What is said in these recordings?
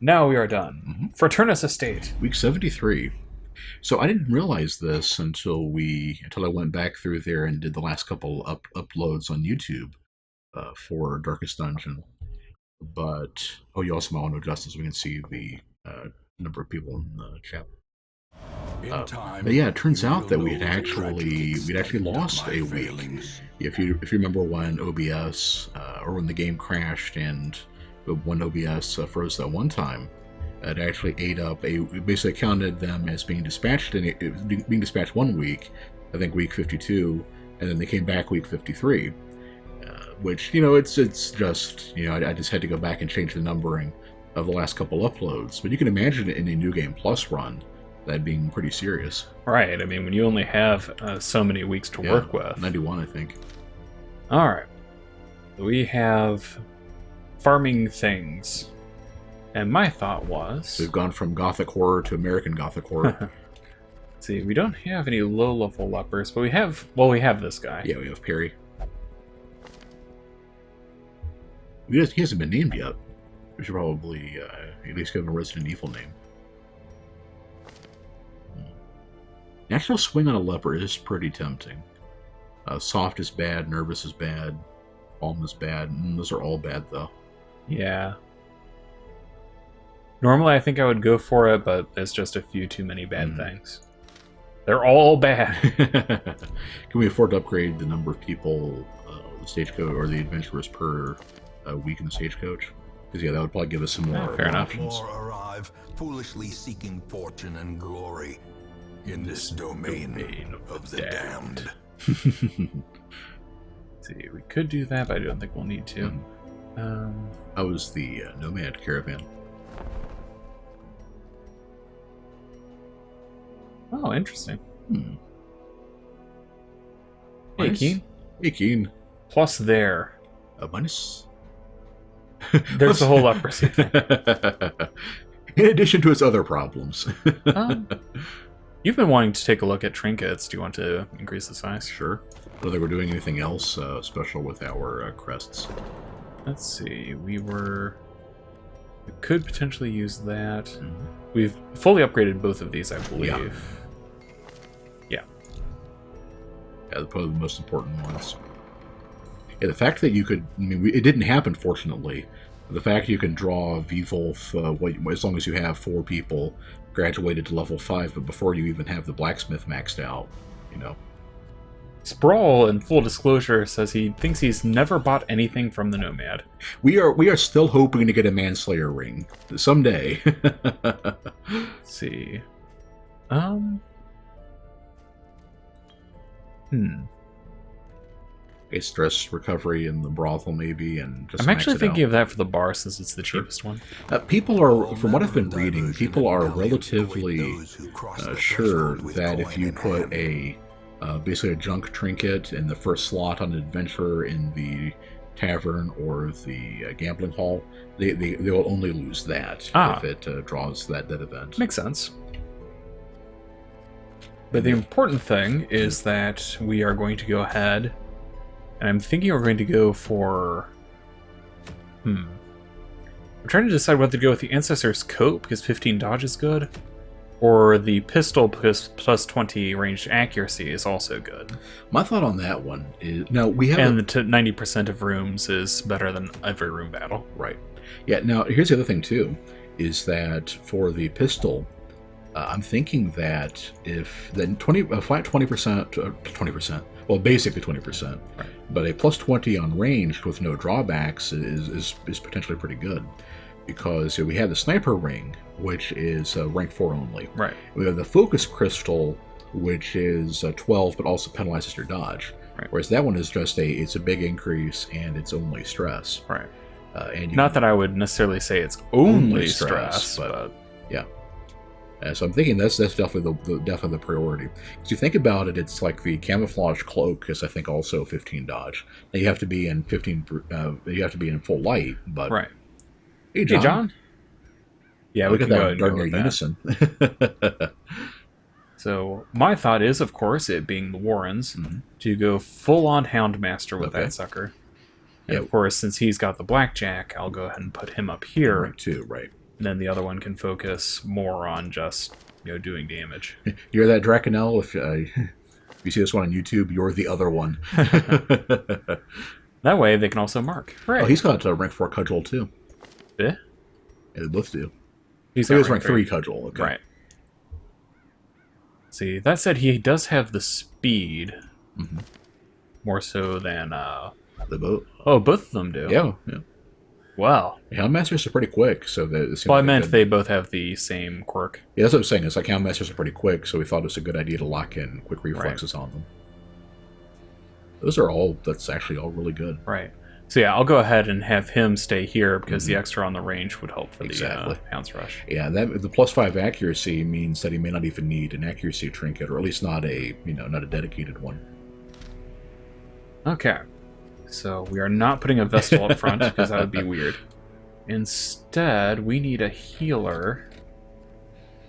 Now we are done. Fraternus Estate. Week 73. So I didn't realize this until I went back through there and did the last couple uploads on YouTube for Darkest Dungeon. But you also might want to adjust this so we can see the number of people in the chat. But yeah, it turns out that we'd actually lost a week. If you remember when OBS or when the game crashed and when OBS froze that one time, it actually ate up it basically counted them as being dispatched being dispatched 1 week, I think week 52, and then they came back week 53. Which, it's just, I just had to go back and change the numbering of the last couple uploads. But you can imagine it in a New Game Plus run, that being pretty serious. Right, I mean, when you only have so many weeks to work with. 91, I think. Alright. We have farming things. And my thought was... So we've gone from Gothic horror to American Gothic horror. Let's see, we don't have any low-level lepers, but we have this guy. Yeah, we have Perry. He hasn't been named yet. We should probably at least give him a Resident Evil name. Natural swing on a leper is pretty tempting. Soft is bad, nervous is bad, calm is bad, and those are all bad, though. Yeah. Normally I think I would go for it, but there's just a few too many bad things. They're all bad. Can we afford to upgrade the number of people, the stagecoach, or the adventurers per week in the stagecoach? Because yeah, that would probably give us some more options. More arrive, foolishly seeking fortune and glory in this domain of the damned. See, we could do that, but I don't think we'll need to. How was the Nomad Caravan? Oh, interesting. Hey, Nice. Keen. Hey, Keen. Plus there. Minus? There's the whole leprosy thing. In addition to its other problems. You've been wanting to take a look at trinkets. Do you want to increase the size? Sure. I don't think we're doing anything else special with our crests. Let's see. We could potentially use that. We've fully upgraded both of these, I believe. Yeah. Yeah, probably the most important ones. Yeah, the fact that you could... I mean, it didn't happen, fortunately. The fact you can draw V-Wolf, as long as you have 4 people graduated to level 5, but before you even have the blacksmith maxed out, Sprawl, in full disclosure, says he thinks he's never bought anything from the Nomad. We are still hoping to get a Manslayer ring someday. Let's see. A stress recovery in the brothel, maybe, and just I'm actually thinking of that for the bar since it's the cheapest one. People are, from what I've been reading, people are relatively sure that if you put basically a junk trinket in the first slot on an adventurer in the tavern or the gambling hall, they will only lose that if it draws that event. Makes sense. But the important thing is that we are going to go ahead, and I'm thinking we're going to go for... I'm trying to decide whether to go with the Ancestor's Coat, because 15 dodge is good, or the pistol plus 20 ranged accuracy is also good. My thought on that one is... Now, we have... And 90% of rooms is better than every room battle. Right. Yeah, now, here's the other thing, too, is that for the pistol, I'm thinking that if... Then a flat 20%... Well, basically 20%. Right. But a plus 20 on ranged with no drawbacks is potentially pretty good. Because we have the sniper ring, which is rank 4 only. Right. We have the focus crystal, which is 12, but also penalizes your dodge. Right. Whereas that one is just it's a big increase, and it's only stress. Right. And Not that I would necessarily say it's only stress, but... Yeah. So I'm thinking that's definitely the priority. Because you think about it, it's like the camouflage cloak is, I think, also 15 dodge. Now you have to be in 15. You have to be in full light, but right. Hey, John. Yeah, look we at can go that ahead and go darn near with unison. So my thought is, of course, it being the Warrens, to go full-on Houndmaster with that sucker. And of course, since he's got the blackjack, I'll go ahead and put him up here. Rank 2, right. And then the other one can focus more on just, doing damage. You hear that, Drakenel? If you see this one on YouTube, you're the other one. That way, they can also mark. Hooray. Oh, he's got rank 4 Cudgel, too. Eh? Yeah, they both do. He's He got was rank 3 Cudgel. Okay. Right. See, that said, he does have the speed. Mm-hmm. More so than... They both. Oh, both of them do? Yeah. Wow. Houndmasters are pretty quick, so that. Well, I meant they both have the same quirk. Yeah, that's what I'm saying. It's like Houndmasters are pretty quick, so we thought it was a good idea to lock in quick reflexes on them. That's actually all really good. Right. So yeah, I'll go ahead and have him stay here because the extra on the range would help for the Pounce Rush. Yeah, the +5 accuracy means that he may not even need an accuracy trinket, or at least not a dedicated one. Okay. So we are not putting a Vestal up front because that would be weird. Instead, we need a healer.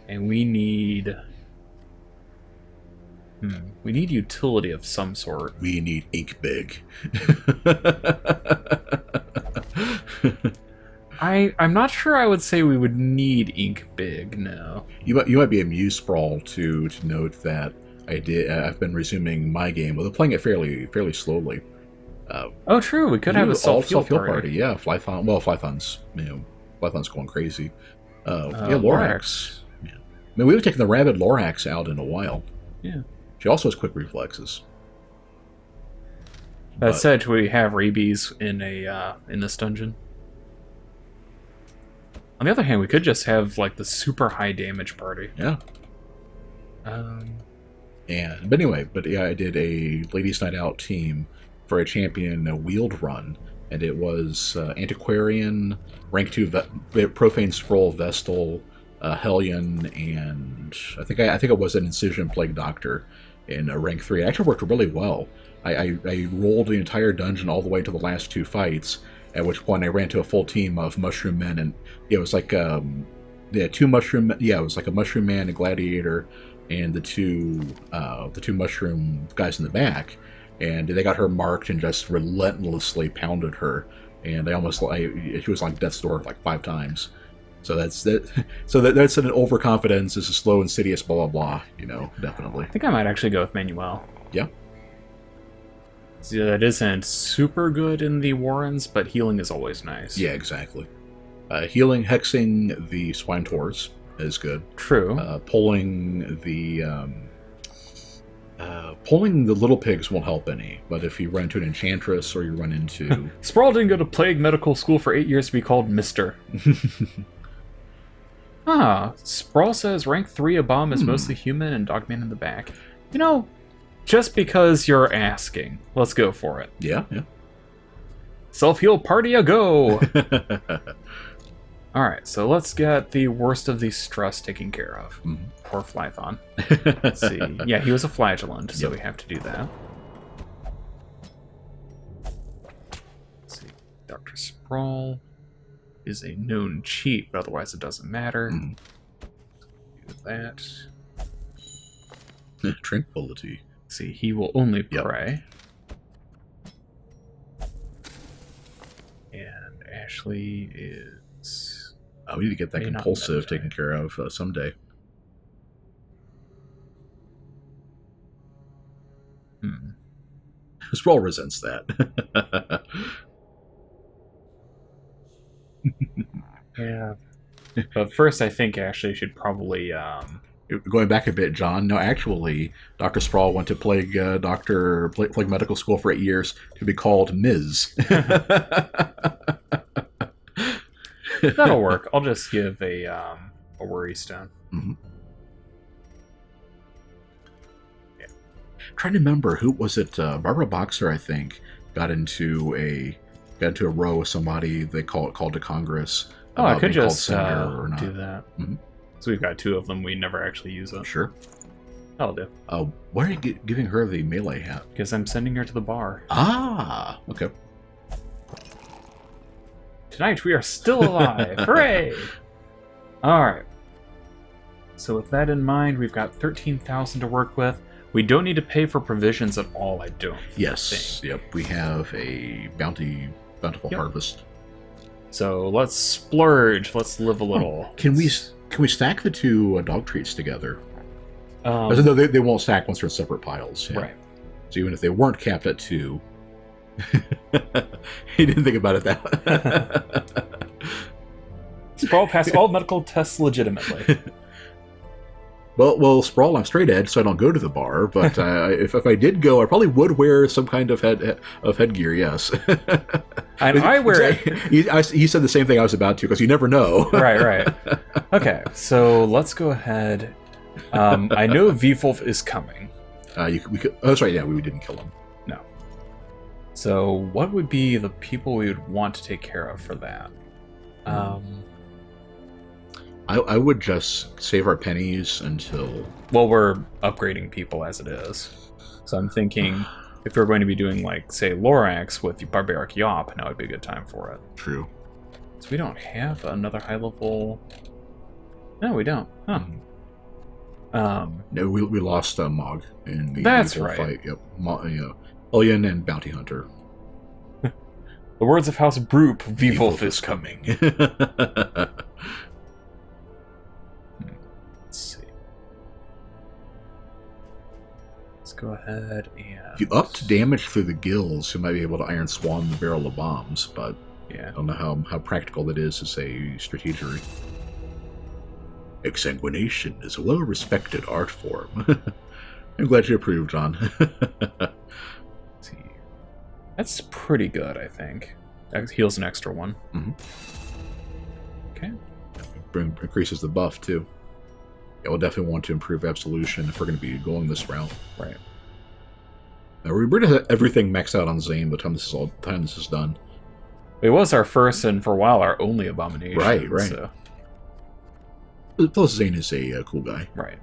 And we need... we need utility of some sort. We need Ink Big. I'm not sure I would say we would need Ink Big, no. You might be amused, Sprawl, to note that I've been resuming my game, although playing it fairly slowly. Oh, true. We could have a self-heal party. Yeah, Flython. Well, Flython's going crazy. Lorax. Yeah. I mean, we haven't taken the Rabid Lorax out in a while. Yeah. She also has quick reflexes. That said, we have rabies in this dungeon. On the other hand, we could just have like the super high damage party. Yeah. But anyway, I did a Ladies' Night Out team for a champion wheeled run, and it was Antiquarian, rank 2 Profane Scroll Vestal, Hellion, and I think it was an Incision Plague Doctor in rank 3. It actually worked really well. I rolled the entire dungeon all the way to the last 2 fights, at which point I ran to a full team of Mushroom Men, and it was like 2 Mushroom. Yeah, it was like a Mushroom Man, a Gladiator, and the two Mushroom guys in the back. And they got her marked and just relentlessly pounded her. And she was on death's door like 5 times. So that's an overconfidence. This is slow, insidious, blah blah blah. Definitely. I think I might actually go with Manuel. Yeah. See, that isn't super good in the Warrens, but healing is always nice. Yeah, exactly. Healing, hexing the Swine Taurs is good. True. Pulling the little pigs won't help any, but if you run into an enchantress or you run into... Sprawl didn't go to plague medical school for 8 years to be called Mister. Sprawl says rank 3 a bomb is mostly human and Dogman in the back. Just because you're asking, let's go for it. Yeah. Self-heal party a go! Alright, so let's get the worst of the stress taken care of. Poor Flython. Let's see. Yeah, he was a flagellant, so we have to do that. Let's see. Dr. Sprawl is a known cheat, but otherwise it doesn't matter. Do that. Tranquility. Let's see, he will only pray. And Ashley is... we need to get that compulsive taken care of someday. Sprawl resents that. Yeah. But first, I think Ashley should probably... Going back a bit, John, no, actually, Dr. Sprawl went to Plague Medical School for 8 years to be called Ms. That'll work. I'll just give a worry stone. Yeah. Trying to remember, who was it? Barbara Boxer, I think, got into a row with somebody they called to Congress. Oh, I could just do that. So we've got 2 of them. We never actually use them. Sure. That'll do. Why are you giving her the melee hat? Because I'm sending her to the bar. Ah, okay. Tonight we are still alive. Hooray! Alright. So with that in mind, we've got 13,000 to work with. We don't need to pay for provisions at all, I don't think. Yep. We have a bountiful harvest. So let's splurge. Let's live a little. Can we stack the two dog treats together? Um, No, they won't stack once they're in separate piles. Yeah. Right. So even if they weren't capped at 2, he didn't think about it that. Sprawl passed all medical tests legitimately. Well, Sprawl, I'm straight edge, so I don't go to the bar. But if I did go, I probably would wear some kind of headgear. Yes. And I wear he said the same thing I was about to, because you never know. Right. Okay, so let's go ahead. I know Vfolf is coming. We could, oh, that's right. Yeah, we didn't kill him. No. So what would be the people we would want to take care of for that? I would just save our pennies until... Well, we're upgrading people as it is. So I'm thinking if we're going to be doing, like, say, Lorax with Barbaric Yop, now would be a good time for it. True. So we don't have another high level... No, we don't. Huh. No, we lost Mog in the That's evil right. fight. Yep. Illian and Bounty Hunter. The words of House Broop, Vfolf is coming. Let's see. Let's go ahead and... If you upped damage through the gills, you might be able to Iron Swan the barrel of bombs, but Yeah. I don't know how practical that is as a strategery. Exsanguination is a well-respected art form. I'm glad you approve, John. Let's see. That's pretty good, I think. That heals an extra one. Mhm. Okay. Increases the buff, too. Yeah, we'll definitely want to improve Absolution if we're going to be going this route. Right. Now, we're going to have everything maxed out on Zane by the time this is done. It was our first and, for a while, our only abomination. Right. So. Plus, Zane is a cool guy. Right.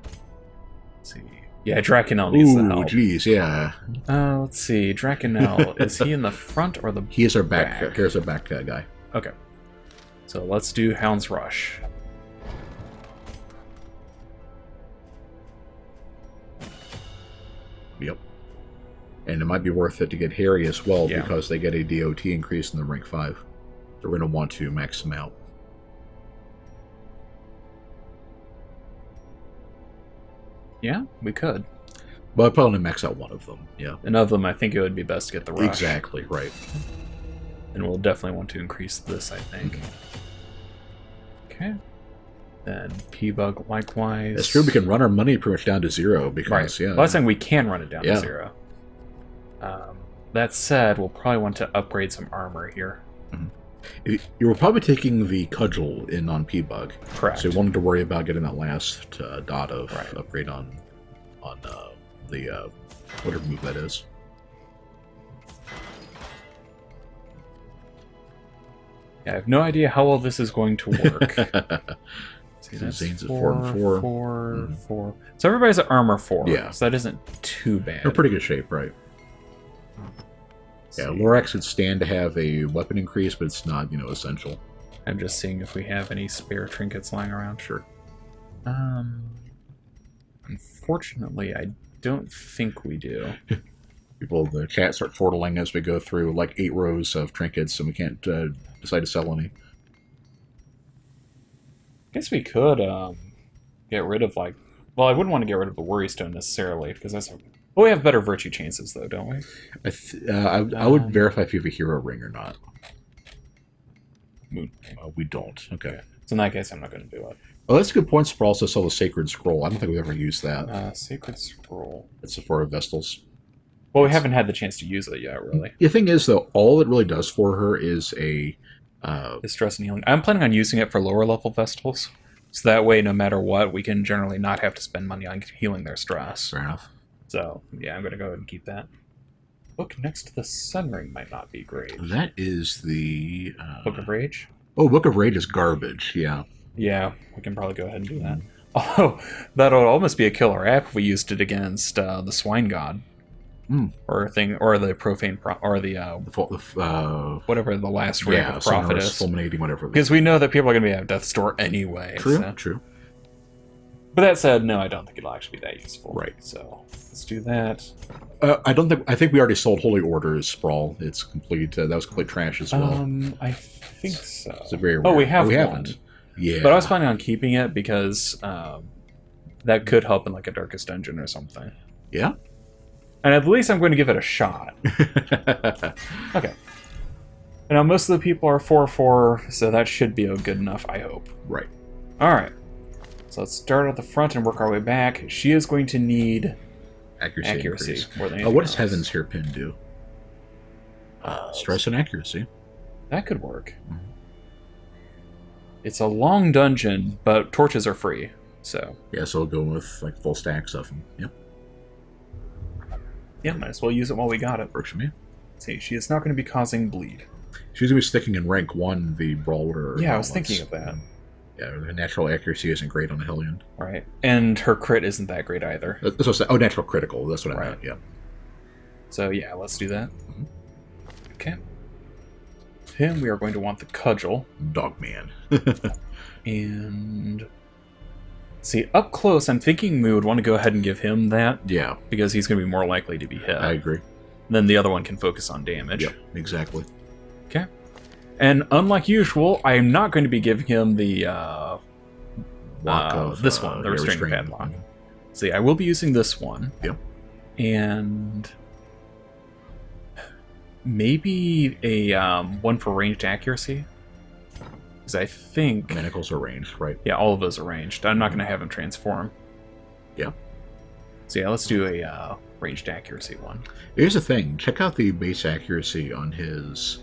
Let's see. Yeah, Drakenel needs the Ooh, help. jeez, yeah. Let's see. Drakenel, is he in the front or the He is our back. back? Here's our back guy. Okay. So let's do Hound's Rush. Yep. And it might be worth it to get Harry as well, Yeah. because they get a DOT increase in the rank 5. So we're going to want to max them out. Yeah, we could. Well, I'd probably only max out one of them, yeah. And of them, I think it would be best to get the Rush. Exactly, right. And we'll definitely want to increase this, I think. Okay. Then P-Bug likewise. It's true, we can run our money pretty much down to 0, because, Right. yeah. Last time we can run it down Yeah. to 0. That said, we'll probably want to upgrade some armor here. You were probably taking the Cudgel in on P-Bug. Correct. So you wanted to worry about getting that last dot of Right. upgrade on the whatever move that is. Yeah, I have no idea how well this is going to work. See, So that's Zane's at 4 and 4. 4. So everybody's at armor 4. Yeah. So that isn't too bad. They're in pretty good shape, right? Yeah, Lorax would stand to have a weapon increase, but it's not, essential. I'm just seeing if we have any spare trinkets lying around. Sure. Unfortunately, I don't think we do. People in the chat start chortling as we go through like 8 rows of trinkets, and we can't decide to sell any. Guess we could get rid of, like... Well, I wouldn't want to get rid of the Worry Stone necessarily, because that's... Well, we have better Virtue Chances, though, don't we? I would verify if you have a hero ring or not. Moon. We don't. Okay. So in that case, I'm not going to do it. Well, that's a good point for also sell the Sacred Scroll. I don't think we've ever used that. Sacred Scroll. It's for Vestals. Well, we haven't had the chance to use it yet, really. The thing is, though, all it really does for her is a... Distress and healing. I'm planning on using it for lower level Vestals. So that way, no matter what, we can generally not have to spend money on healing their stress. Fair enough. So, yeah, I'm going to go ahead and keep that. Book next to the Sun Ring might not be great. That is the... Book of Rage? Oh, Book of Rage is garbage, yeah. Yeah, we can probably go ahead and do that. Oh, that would almost be a killer app if we used it against the Swine God. Or the Profane... whatever the last rank of Prophet is. Fulminating, whatever. Because we know that people are going to be at Death's Door anyway. True, true. But that said, no, I don't think it'll actually be that useful. Right. So, let's do that. I think we already sold Holy Order's Sprawl. It's complete. That was complete trash as well. I think so. It's a very rare. Oh, we have we one. haven't. Yeah. But I was planning on keeping it because that could help in like a Darkest Dungeon or something. Yeah. And at least I'm going to give it a shot. Okay. And now most of the people are 4-4, so that should be good enough, I hope. Right. Alright. So let's start at the front and work our way back. She is going to need accuracy more than anything what does else. Heaven's Hairpin do? Stress and accuracy. That could work. Mm-hmm. It's a long dungeon, but torches are free, so... Yeah, so we'll go with like full stacks of them. Yep. Yeah, might as well use it while we got it. Works for me. Let's see, she is not going to be causing bleed. She's going to be sticking in rank 1, the Brawler. Yeah, I was gauntlets. thinking of that. Yeah, the natural accuracy isn't great on a Hellion. Right. And her crit isn't that great either. That's what I said. Oh, natural critical. That's what I Right. meant, yeah. So yeah, let's do that. Mhm. Okay. Him, we are going to want the Cudgel. Dogman. And... see, up close, I'm thinking we would want to go ahead and give him that, Yeah, because he's going to be more likely to be hit. I agree. Then the other one can focus on damage. Yep, exactly. Okay. And unlike usual, I am not going to be giving him the Lock of, this one, the restraining restraint. padlock. See, I will be using this one. Yep. And maybe a one for ranged accuracy. Because I think... Manacles are ranged, right? yeah, all of those are ranged. I'm not going to have him transform. Yeah. So yeah, let's do a ranged accuracy one. Here's the thing. Check out the base accuracy on his...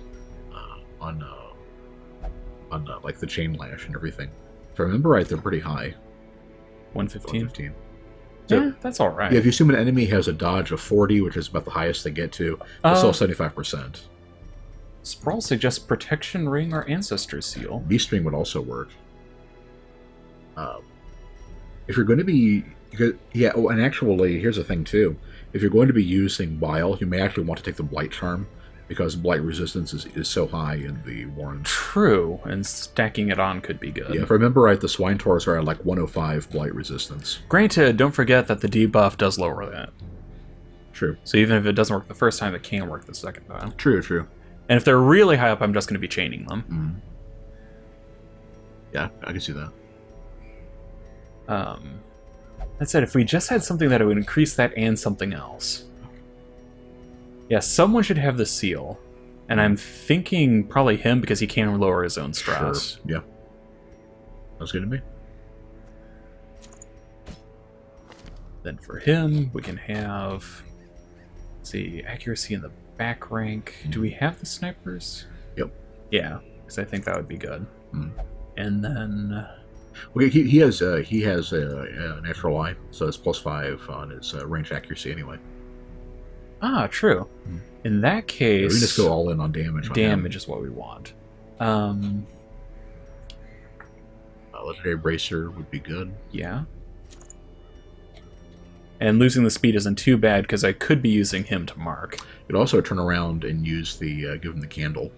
like the chain lash and everything. If I remember right, they're pretty high. 115? 115. So, Yeah, that's alright. yeah, if you assume an enemy has a dodge of 40, which is about the highest they get to, that's still 75%. Sprawl suggests Protection Ring or Ancestor Seal. Beast Ring would also work. If you're going to be... yeah, oh, and actually, here's the thing, too. If you're going to be using Bile, you may actually want to take the Blight Charm, because Blight resistance is so high in the Warrens. True, and stacking it on could be good. Yeah, if I remember right, the Swine Taurs are at like 105 Blight resistance. Granted, don't forget that the debuff does lower that. True. So even if it doesn't work the first time, it can work the second time. True, true. And if they're really high up, I'm just going to be chaining them. Mm. Yeah, I can see that. That said, if we just had something that would increase that and something else. Yeah, someone should have the seal. And I'm thinking probably him because he can lower his own stress. Sure. Yeah. That's good to me. Then for him, we can have... let's see, accuracy in the back rank. Do we have the snipers? Yep. Yeah, because I think that would be good. Mm. And then... okay, he has a natural eye, so it's +5 on his range accuracy anyway. ah, true. Mm. In that Yeah, case... we just go all in on damage. damage is what we want. Legendary Bracer would be good. Yeah. And losing the speed isn't too bad, because I could be using him to mark. You'd also turn around and use the give him the candle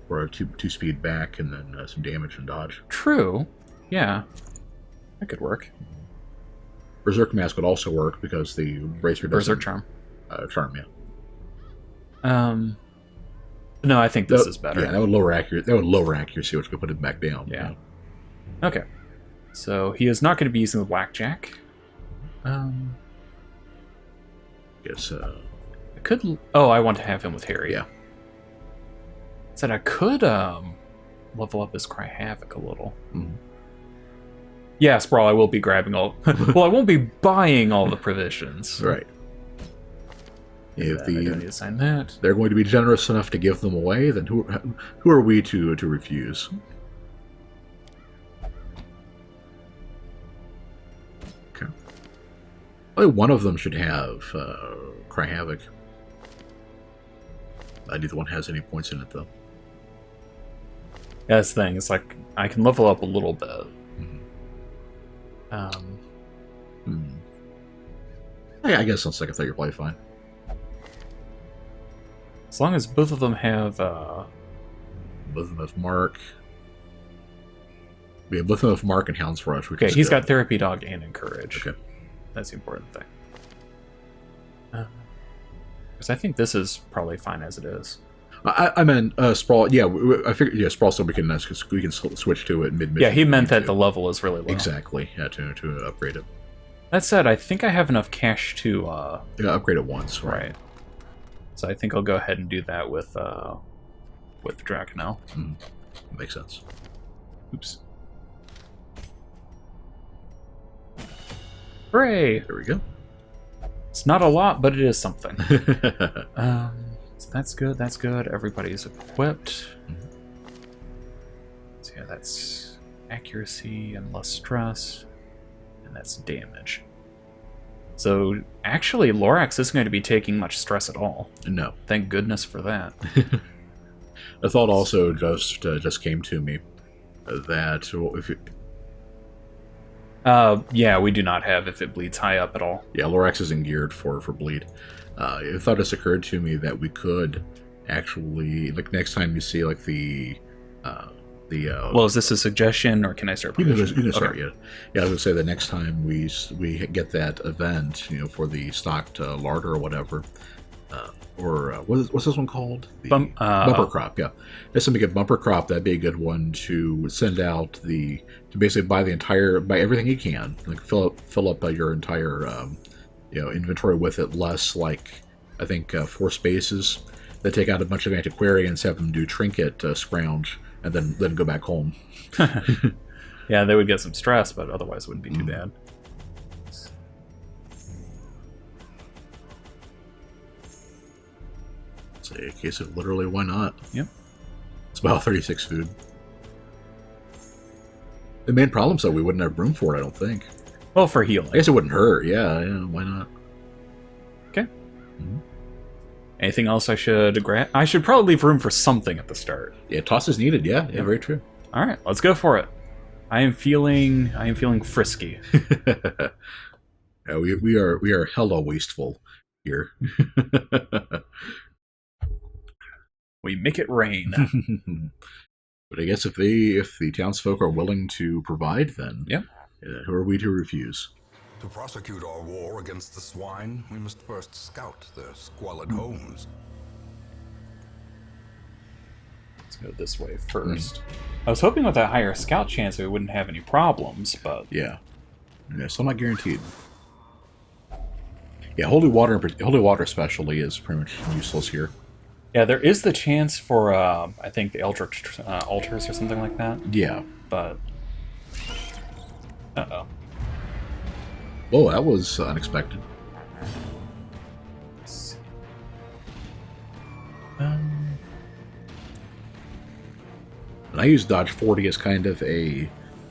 for a 2 speed back, and then some damage and dodge. True. Yeah. That could work. Berserk Mask would also work because the Bracer does Berserk Charm. Charm, yeah. No, I think this is better. Yeah, that would lower accuracy, which could put it back down. Yeah. Okay. So he is not going to be using the Whackjack. Yes. I could... oh, I want to have him with Harry. Yeah. Said I could level up his Cry Havoc a little. Mhm. Yeah, Sprawl, I will be grabbing all... well, I won't be buying all the provisions. Right. If I don't need to sign that. they're going to be generous enough to give them away, then who are we to refuse? Okay. Only one of them should have Cry Havoc. Neither one has any points in it, though. Yeah, that's the thing. It's like, I can level up a little bit. Yeah, I guess on second thought you're probably fine. As long as both of them have... Both of them have Mark. Yeah, both of them have Mark and Hound's Rush. Which okay, is he's good. got Therapy Dog and Encourage. Okay. That's the important thing. Because I think this is probably fine as it is. I meant Sprawl. Yeah, I figured. Yeah, Sprawl. So we can switch to it mid. Yeah, he meant that the level is really low. Exactly. Yeah, to upgrade it. That said, I think I have enough cash to upgrade it once. Right. So I think I'll go ahead and do that with Draconel. Makes sense. Oops. Hooray! There we go. It's not a lot, but it is something. So that's good, that's good. Everybody's equipped. So yeah, that's accuracy and less stress. And that's damage. So actually, Lorax isn't going to be taking much stress at all. No. Thank goodness for that. A thought also just came to me that if you... yeah, we do not have if it bleeds high up at all. Yeah, Lorax isn't geared for bleed. A thought just occurred to me that we could actually, like, next time you see, like, the well, is this a suggestion, or can I start? You can start, okay. Yeah, I was going to say the next time we get that event, for the stocked larder or whatever, what's this one called? The bumper crop, yeah. If somebody get bumper crop, that'd be a good one to send out to basically buy everything you can, like fill up your entire inventory with it, less like I think 4 spaces. They take out a bunch of antiquarians, have them do trinket scrounge, and then go back home. Yeah, they would get some stress, but otherwise it wouldn't be too bad. Say a case of literally why not? Yep. It's about 36 food. The main problem is that we wouldn't have room for it, I don't think. Well, for healing. I guess it wouldn't hurt. Yeah, why not? Okay. Anything else I should grab? I should probably leave room for something at the start. Yeah, toss is needed. Yeah, very true. All right, let's go for it. I am feeling frisky. Yeah, we are hella wasteful here. We make it rain. But I guess if the townsfolk are willing to provide, then who are we to refuse? To prosecute our war against the swine, we must first scout their squalid homes. Let's go this way first. I was hoping with a higher scout chance we wouldn't have any problems, but... Yeah, still not guaranteed. Yeah, holy water especially is pretty much useless here. Yeah, there is the chance for, I think, the Eldritch altars or something like that. Yeah. But... Uh-oh. Oh, that was unexpected. Let's see. And I use dodge 40 as kind of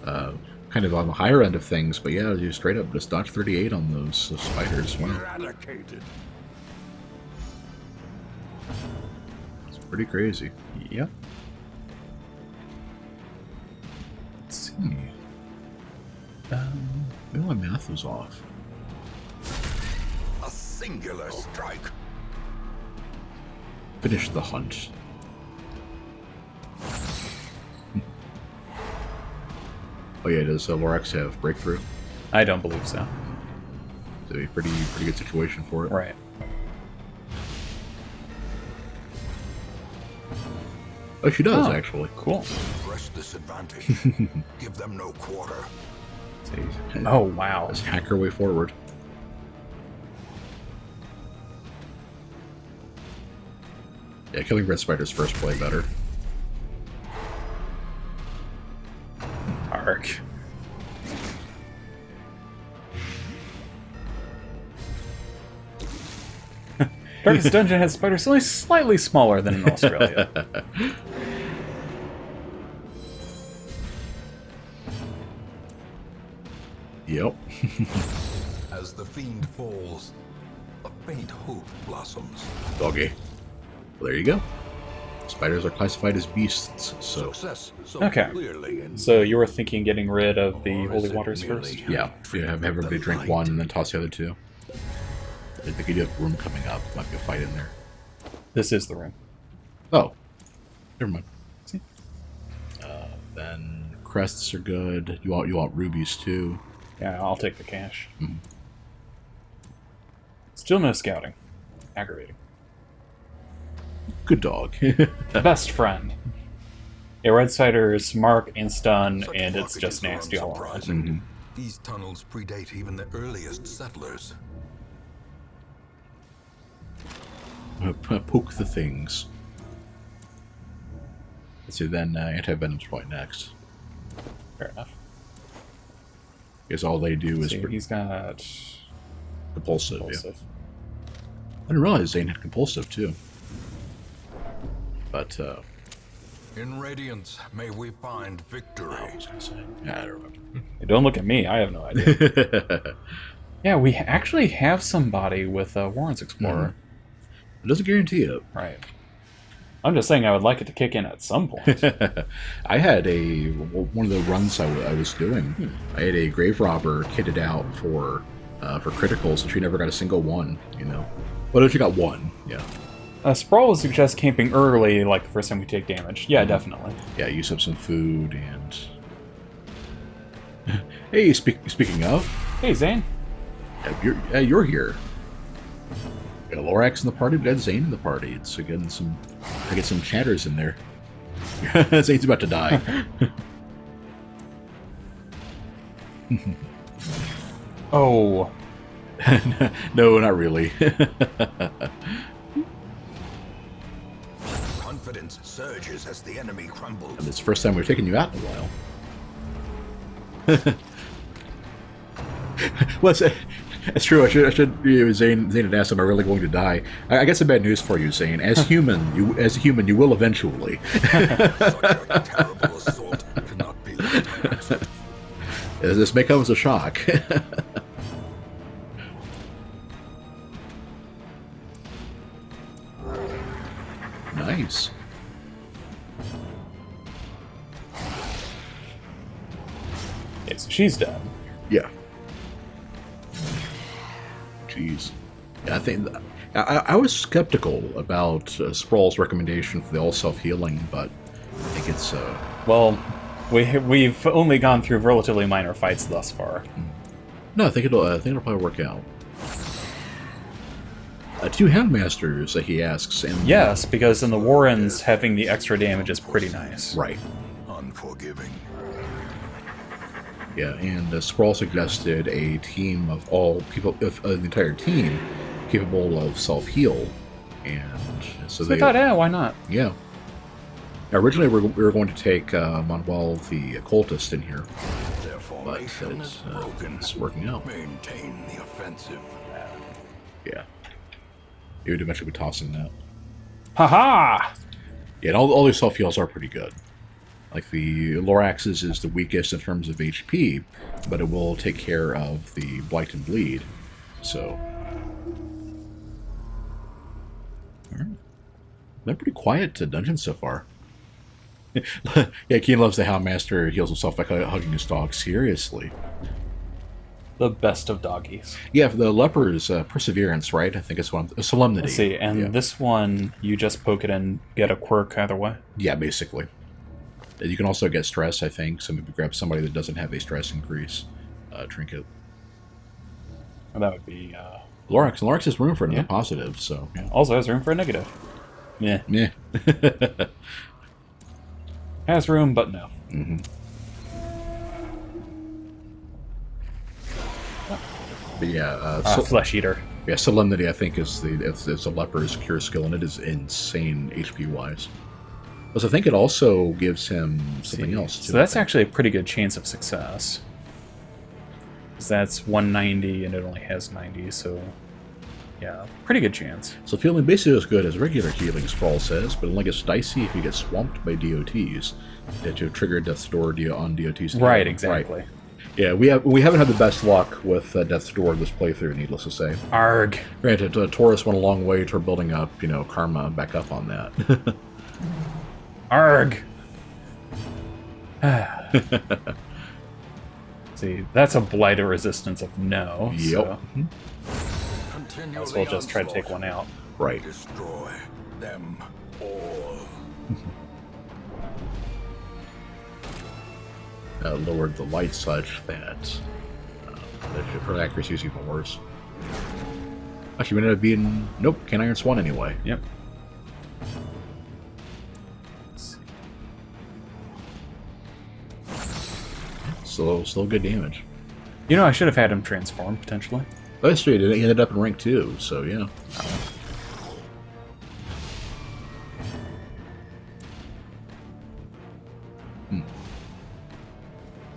on the higher end of things, but yeah, you straight up just dodge 38 on those spiders. Wow. Eradicated. It's pretty crazy. Yep. Let's see. Maybe my math was off. A singular strike. Finish the hunt. Oh yeah, does Lorax have breakthrough? I don't believe so. It's a pretty good situation for it. Right. Oh, she does actually. Cool. Press disadvantage. Give them no quarter. Oh, wow. Let's hack her way forward. Yeah, killing red spiders first play better. Arc. Darkest Dungeon has spiders only slightly smaller than in Australia. Yep. As the fiend falls, a faint hope blossoms. Doggy. Well, there you go. Spiders are classified as beasts, so... Success so Okay. clearly in So you were thinking getting rid of the holy waters first? Yeah, have everybody drink one and then toss the other two. I think you do have room coming up. Might be a fight in there. This is the room. Oh. Never mind. See? Then crests are good. You want rubies too. Yeah, I'll take the cash. Still no scouting. Aggravating. Good dog. Best friend. Yeah, Red Cider's mark and stun, Such and it's just blockages are nasty all around. unsurprising. These tunnels predate even the earliest settlers. Poke the things. Let's see, then anti-venom's probably next. Fair enough. Because all they do is See, he's got compulsive. Yeah. impulsive. I didn't realize Zane had compulsive too. But In Radiance, may we find victory. I was gonna say, yeah, I don't remember. Hey, don't look at me. I have no idea. Yeah, we actually have somebody with Warren's Explorer. It doesn't guarantee it. Right. I'm just saying I would like it to kick in at some point. I had one of the runs I was doing. I had a grave robber kitted out for criticals, and she never got a single one. You know, well, she got one. Yeah. Sprawl would suggest camping early, like the first time we take damage. Yeah, definitely. Yeah, use up some food and. Hey, speaking of, Hey, Zane. you're here. We got Lorax in the party. We got Zane in the party. It's getting some. I get some chatters in there. Zane's about to die. Oh. No, not really. Confidence surges as the enemy crumbles. And it's the first time we've taken you out in a while. Well, it's true. I should. Zane had asked, "Am I really going to die?" I got some bad news for you, Zane. As a human, you will eventually. Such a terrible assault cannot be left. This may come as a shock. Nice. Okay, so she's done. Yeah. Jeez. Yeah, I think I was skeptical about Sprawl's recommendation for the all self-healing, but I think it's Well, we've only gone through relatively minor fights thus far. no. I think it'll probably work out. Two Houndmasters, he asks, and Yes, because in the Warrens, having the extra damage is pretty nice. right. Unforgiving. Yeah, and Sprawl suggested a team of all people, the entire team, capable of self-heal, and so So I thought, why not? yeah. Originally, we were going to take Manuel the occultist in here, Their but formation is broken. it's working out. Maintain the offensive. Yeah, he would eventually be tossing that. Haha! Yeah, and all these self heals are pretty good. Like the Lorax's is the weakest in terms of HP, but it will take care of the Blight and Bleed. So, been pretty quiet to dungeons so far. Yeah, Keen loves the Houndmaster heals himself by hugging his dog. Seriously. The best of doggies. Yeah, for the Leper's Perseverance, right? I think it's one. Solemnity. Let's see, and yeah. this one, you just poke it and get a quirk either way. Yeah, basically. You can also get stress, I think, so maybe grab somebody that doesn't have a stress increase trinket. And that would be... Lorax. And Lorax has room for another Yeah. positive, so... yeah. Also has room for a negative. Yeah. Yeah. Has room, but no. Mm-hmm. But yeah, Flesh Eater. yeah, Solemnity, I think, is it's a Leper's cure skill, and it is insane HP-wise. Plus, I think it also gives him something else, too. So that's actually a pretty good chance of success. Because that's 190 and it only has 90, so... yeah, pretty good chance. So feeling basically as good as regular healing, Sprawl says, but it only gets dicey if you get swamped by DOTs. To trigger Death's Door on DOTs. Right, exactly. Right. Yeah, we haven't had the best luck with Death's Door this playthrough, needless to say. Arg. Granted, Taurus went a long way toward building up, karma back up on that. Arg. See, that's a blighter resistance of no. Yep. So Continue might as well the just try to take onslaught. one out. Right. Destroy them all. Lowered the light such that her accuracy is even worse. Actually, we ended up being... Nope, Can't Iron Swan anyway. Yep. still good damage. You know, I should have had him transform, potentially. That's true. He ended up in rank 2, so yeah.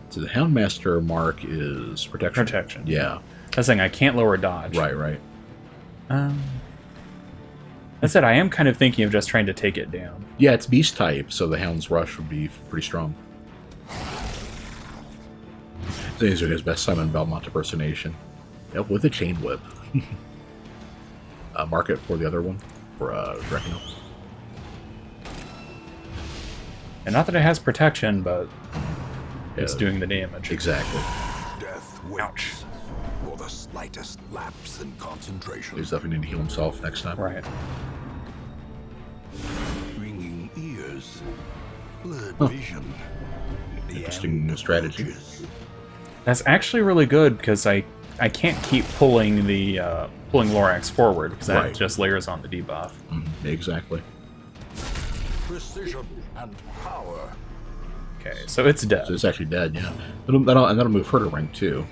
So the Houndmaster mark is protection. Protection. Yeah. That's saying I can't lower dodge. Right. That said, I am kind of thinking of just trying to take it down. Yeah, it's beast type, so the Hound's Rush would be pretty strong. These are his best Simon Belmont impersonation. Yep, with a chain whip. Mark it for the other one, for Drekino. And not that it has protection, but it's Yeah. doing the damage. Exactly. Death waits for the slightest lapse in concentration. He's definitely need to heal himself next time. Right. Ringing ears, blurred vision. The Interesting end strategy. approaches. That's actually really good because I can't keep pulling the pulling Lorax forward because that Right. just layers on the debuff. Exactly. Precision and power. Okay, so it's dead. So it's actually dead, yeah. That'll move her to rank 2.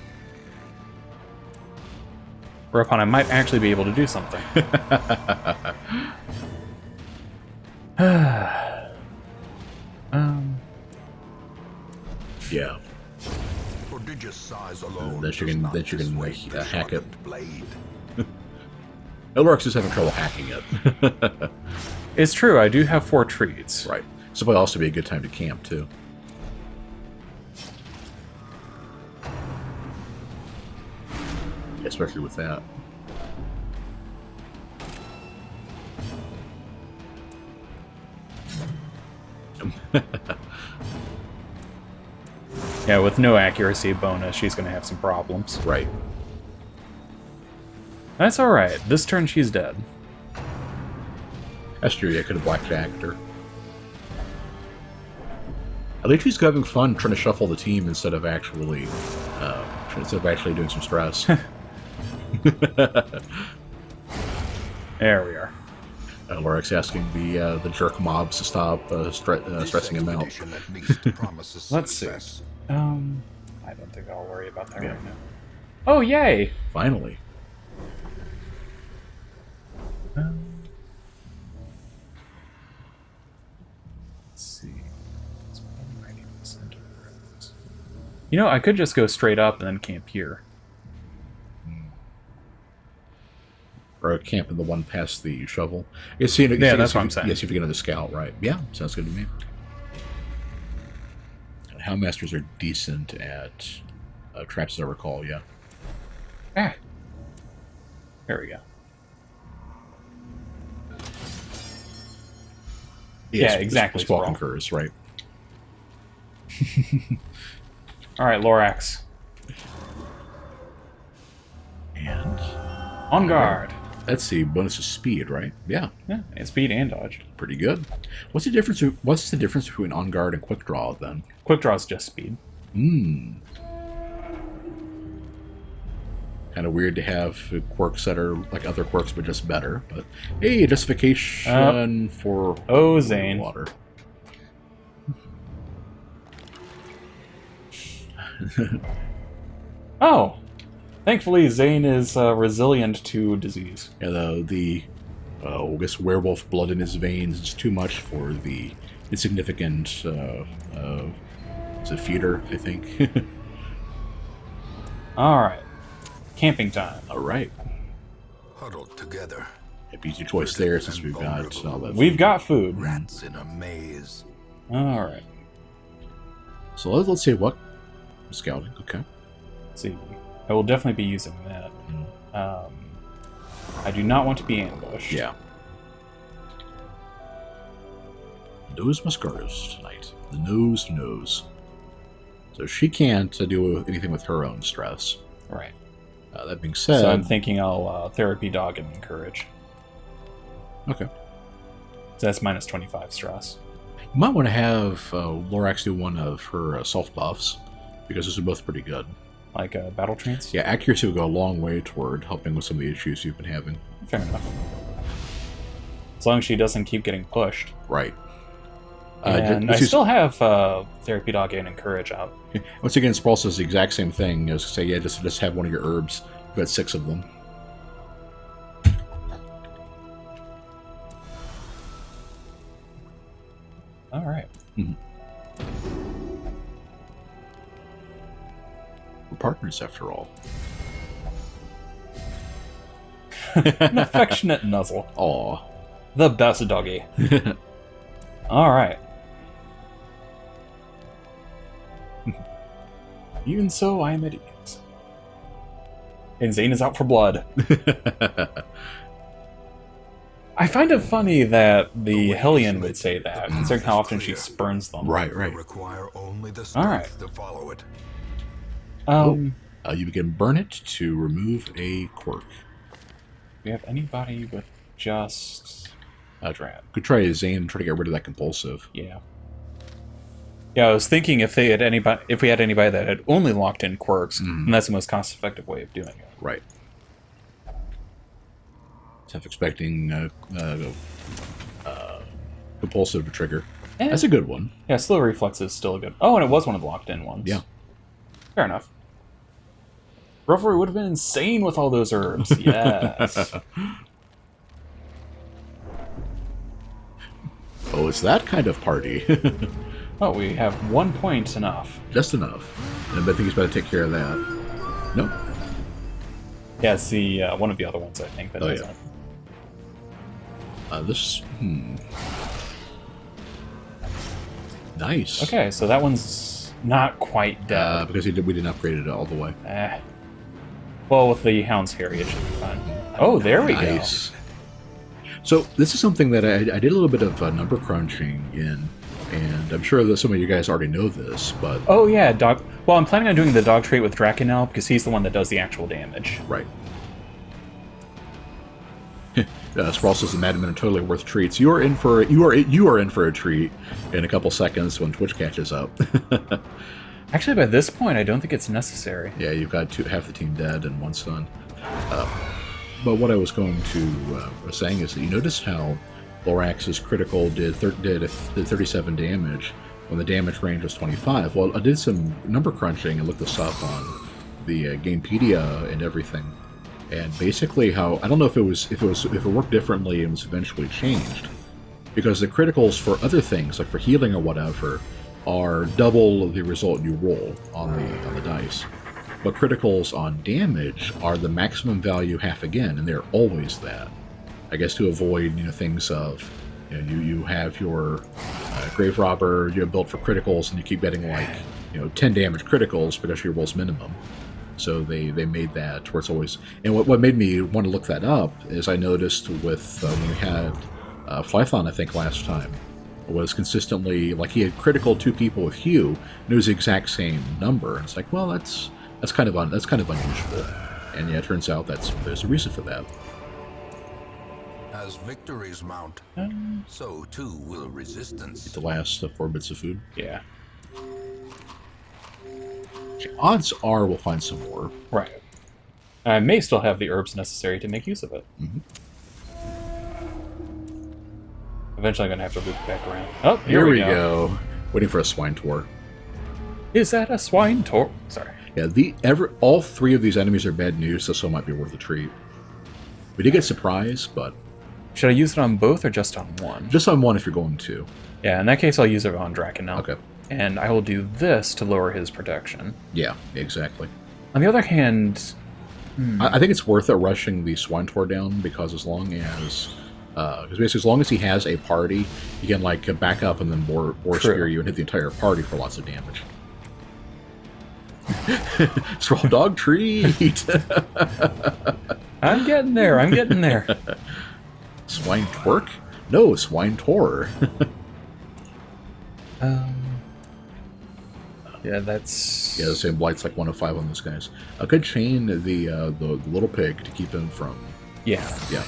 Whereupon I might actually be able to do something. Yeah. Prodigious size alone. Then you does can- not then you can, dissuade the hack it. sharpened blade. Elrox is having trouble hacking it. It's true, I do have 4 treats. Right. So it might also be a good time to camp, too. Especially with that. Yeah, with no accuracy bonus, she's going to have some problems. Right. That's alright. This turn, she's dead. That's true, I could have blackjacked her. At least she's having fun trying to shuffle the team instead of actually doing some stress. There we are. Lorax asking the jerk mobs to stop stressing him out. This expedition at least promises Let's see. success. I don't think I'll worry about that right now. Oh, yay! Finally. Let's see. It's probably 90% of the roads. You know, I could just go straight up and then camp here. Or camp in the one past the shovel. That's what I'm saying. Yes, you have to get another scout, right? Yeah, sounds good to me. Houndmasters are decent at traps, as I recall, yeah. Ah. There we go. Yes, Yeah, exactly. Small Sprawl. concurs, right? Alright, Lorax. And On guard. let's see, bonus is speed, right? Yeah, Yeah, and speed and dodge. pretty good. What's the difference? What's the difference between on guard and quick draw then? Quick draw is just speed. Kind of weird to have quirks that are like other quirks, but just better. But hey, justification for Zane. water. Oh! Thankfully, Zane is resilient to disease. Yeah, I guess werewolf blood in his veins is too much for the insignificant it's a feeder, I think. Alright. Camping time. All right. Huddled together. Happy easy choice there since we've got all that. We've got food. Rats in a maze. Alright. So let's see what scouting. Okay. Let's see. I will definitely be using that. I do not want to be ambushed. Yeah. Nose Muscaris tonight. The nose to nose. So she can't do anything with her own stress. Right. That being said, So I'm thinking I'll therapy dog and encourage. okay. So that's minus 25 stress. You might want to have Lorax do one of her self buffs because those are both pretty good. Like battle trance? Yeah, accuracy will go a long way toward helping with some of the issues you've been having. Fair enough. As long as she doesn't keep getting pushed. Right. And I still have Therapy Dog and Encourage out. Once again, Sprawl says the exact same thing. I was going to say, yeah, just have one of your herbs. We've got 6 of them. All right. Mm-hmm. We're partners, after all. An affectionate nuzzle. Aw. The best doggy. All right. Even so, I am at ease. And Zane is out for blood. I find it funny that the Hellion would say that, considering how often she spurns them. Right. Require only the All right. to follow it. You can burn it to remove a quirk. Do we have anybody with just Drat? Could try Zane and try to get rid of that compulsive. Yeah. Yeah, I was thinking if we had anybody that had only locked in quirks, then that's the most cost-effective way of doing it. Right. Half expecting compulsive to trigger. That's a good one. Yeah, slow reflex is still a good. Oh, and it was one of the locked-in ones. Yeah. Fair enough. Revelry would have been insane with all those herbs. Yes. Oh, it's that kind of party. Oh, we have 1 point enough. Just enough. And I think he's about to take care of that. Nope. Yeah, it's the one of the other ones, I think, that does yeah. it. Nice. Okay, so that one's not quite dead. Because we didn't upgrade it all the way. Well, with the Hound's Harry, it should be fine. Oh, there we go. So this is something that I did a little bit of number crunching in, and I'm sure that some of you guys already know this, but... Oh, yeah, dog... Well, I'm planning on doing the dog trait with Drakenel, because he's the one that does the actual damage. Right. Sprawl says the Madmen are totally worth treats. You are in for a treat in a couple seconds when Twitch catches up. Actually, by this point, I don't think it's necessary. Yeah, you've got half the team dead and 1 stun. But what I was going to saying is that you notice how Lorax's critical did 37 damage when the damage range was 25. Well, I did some number crunching and looked this up on the Gamepedia and everything. And basically, how I don't know if it worked differently and was eventually changed, because the criticals for other things, like for healing or whatever, are double the result you roll on the dice. But criticals on damage are the maximum value half again, and they're always that. I guess to avoid things of you have your grave robber built for criticals, and you keep getting like 10 damage criticals because your roll's minimum. So they made that where it's always... And what made me want to look that up is I noticed with when we had Flython, I think, last time, was consistently... Like, he had critical 2 people with Hugh, and it was the exact same number. And it's like, well, that's kind of unusual. And yeah, it turns out there's a reason for that. As victories mount, so too will resistance. Get the last 4 bits of food. Yeah. Odds are we'll find some more. Right. I may still have the herbs necessary to make use of it. Mm-hmm. Eventually I'm going to have to loop back around. Oh, here we go. Waiting for a swine tour. Is that a swine tour? Sorry. Yeah, all 3 of these enemies are bad news, so might be worth a treat. We did get surprised, but... Should I use it on both or just on one? Just on one if you're going to. Yeah, in that case I'll use it on Drakenel. Okay. And I will do this to lower his protection. Yeah, exactly. On the other hand... I think it's worth it rushing the Swine Tour down, because as long as... Because basically, as long as he has a party, he can back up and then boar spear you and hit the entire party for lots of damage. Sprawl dog treat! I'm getting there. Swine twerk? No, Swine Tour. Yeah, that's... Yeah, the same blight's like 1 of 5 on those guys. A good chain the little pig to keep him from... Yeah. Yeah.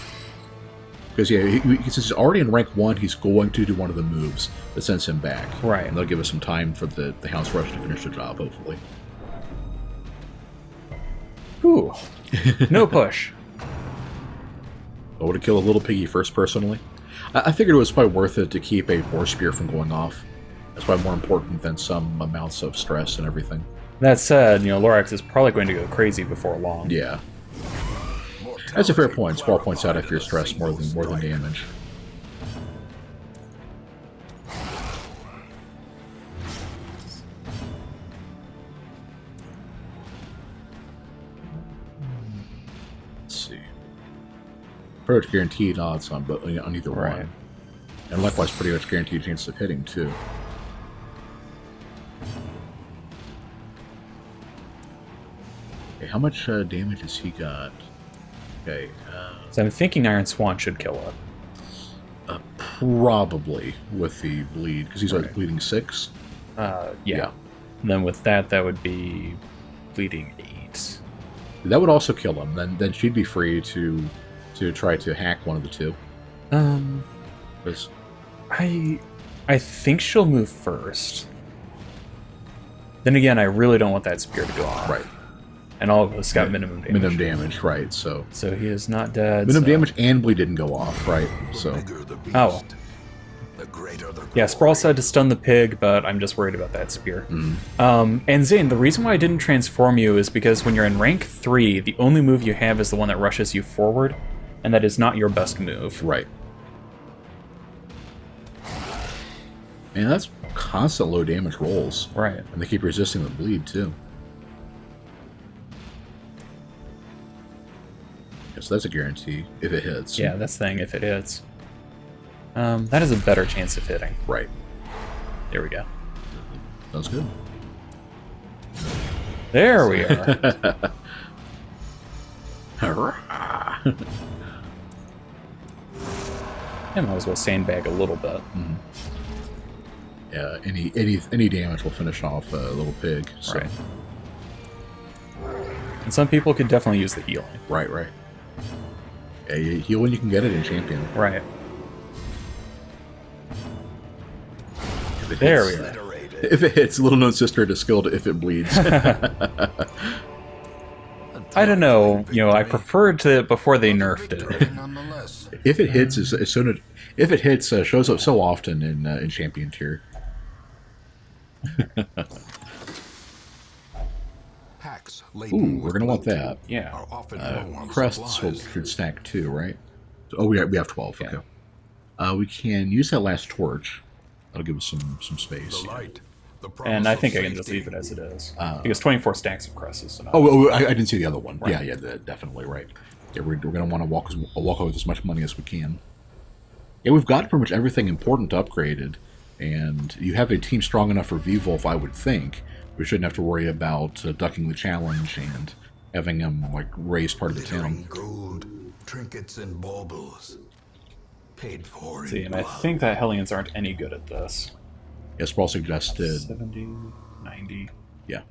Because, yeah, since he's already in rank 1, he's going to do one of the moves that sends him back. Right. And they'll give us some time for the Hound's Rush to finish the job, hopefully. Ooh. No push. I would have killed a little piggy first, personally. I figured it was probably worth it to keep a Boar Spear from going off. That's probably more important than some amounts of stress and everything. That said, Lorax is probably going to go crazy before long. Yeah. That's a fair point. Squall points out I fear stress more than damage. Let's see. Pretty much guaranteed odds on either one. And likewise pretty much guaranteed chance of hitting too. Okay, how much damage has he got? Okay. So I'm thinking Iron Swan should kill it. Probably with the bleed, because he's already bleeding 6. Yeah. And then with that would be bleeding 8. That would also kill him. Then she'd be free to try to hack one of the two. 'Cause I think she'll move first. Then again, I really don't want that spear to go off. Right. And all of us got minimum damage. Minimum damage, right? So he is not dead. minimum damage and bleed didn't go off, right? So oh. Yeah, Sprawl said to stun the pig, but I'm just worried about that spear. And Zane, the reason why I didn't transform you is because when you're in rank 3, the only move you have is the one that rushes you forward, and that is not your best move. Right. And that's constant low damage rolls. Right. And they keep resisting the bleed too. So that's a guarantee if it hits. Yeah, that's the thing, if it hits. That is a better chance of hitting. Right. There we go. Sounds good. There we are. I might as well sandbag a little bit. Yeah, any damage will finish off a little pig. So. Right. And some people could definitely use the healing. Right. Yeah, you heal when you can get it in Champion. Right. There we are. If it hits, little known sister to skill to if it bleeds. I don't know. I preferred to before they nerfed it. If it hits, if it hits, shows up so often in Champion tier. Ooh, we're gonna want that. Yeah. Crests should stack too, right? Oh, we have 12. Okay. We can use that last torch. That'll give us some space. And I think I can just leave it as it is. Because 24 stacks of crests is enough. I didn't see the other one. Right. Yeah, definitely, right. Yeah, we're going to want to walk out with as much money as we can. Yeah, we've got pretty much everything important upgraded, and you have a team strong enough for V-Wolf, I would think. We shouldn't have to worry about ducking the challenge and having him raise part of the town. Gold, trinkets, and baubles. Paid for. See, and I think that Hellions aren't any good at this. Yeah, Sprawl suggested 70, 90. Yeah.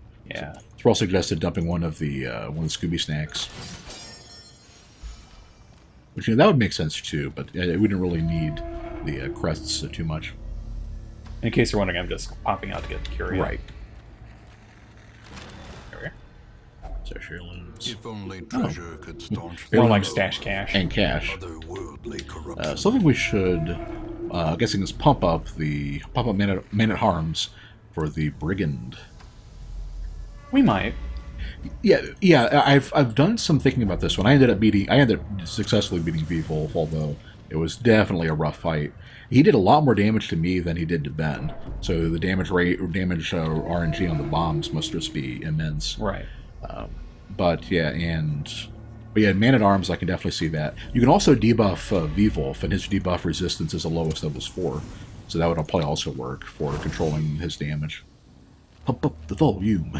Sprawl suggested dumping one of the Scooby snacks. Which that would make sense too, but we didn't really need the crests too much. In case you're wondering, I'm just popping out to get the Curia. Right. There we are. So Sherilyn's. If only treasure could staunch More like stash cash. And cash. otherworldly corruption. Something we should, guessing is pump up man-at-arms for the brigand. We might. Yeah. I've done some thinking about this one. I ended up successfully beating V-Wolf, although it was definitely a rough fight. He did a lot more damage to me than he did to Ben, so the damage RNG on the bombs must just be immense. Right. But man-at-arms, I can definitely see that. You can also debuff V-Wolf, and his debuff resistance is the lowest of his 4. So that would probably also work for controlling his damage. Pump up the volume.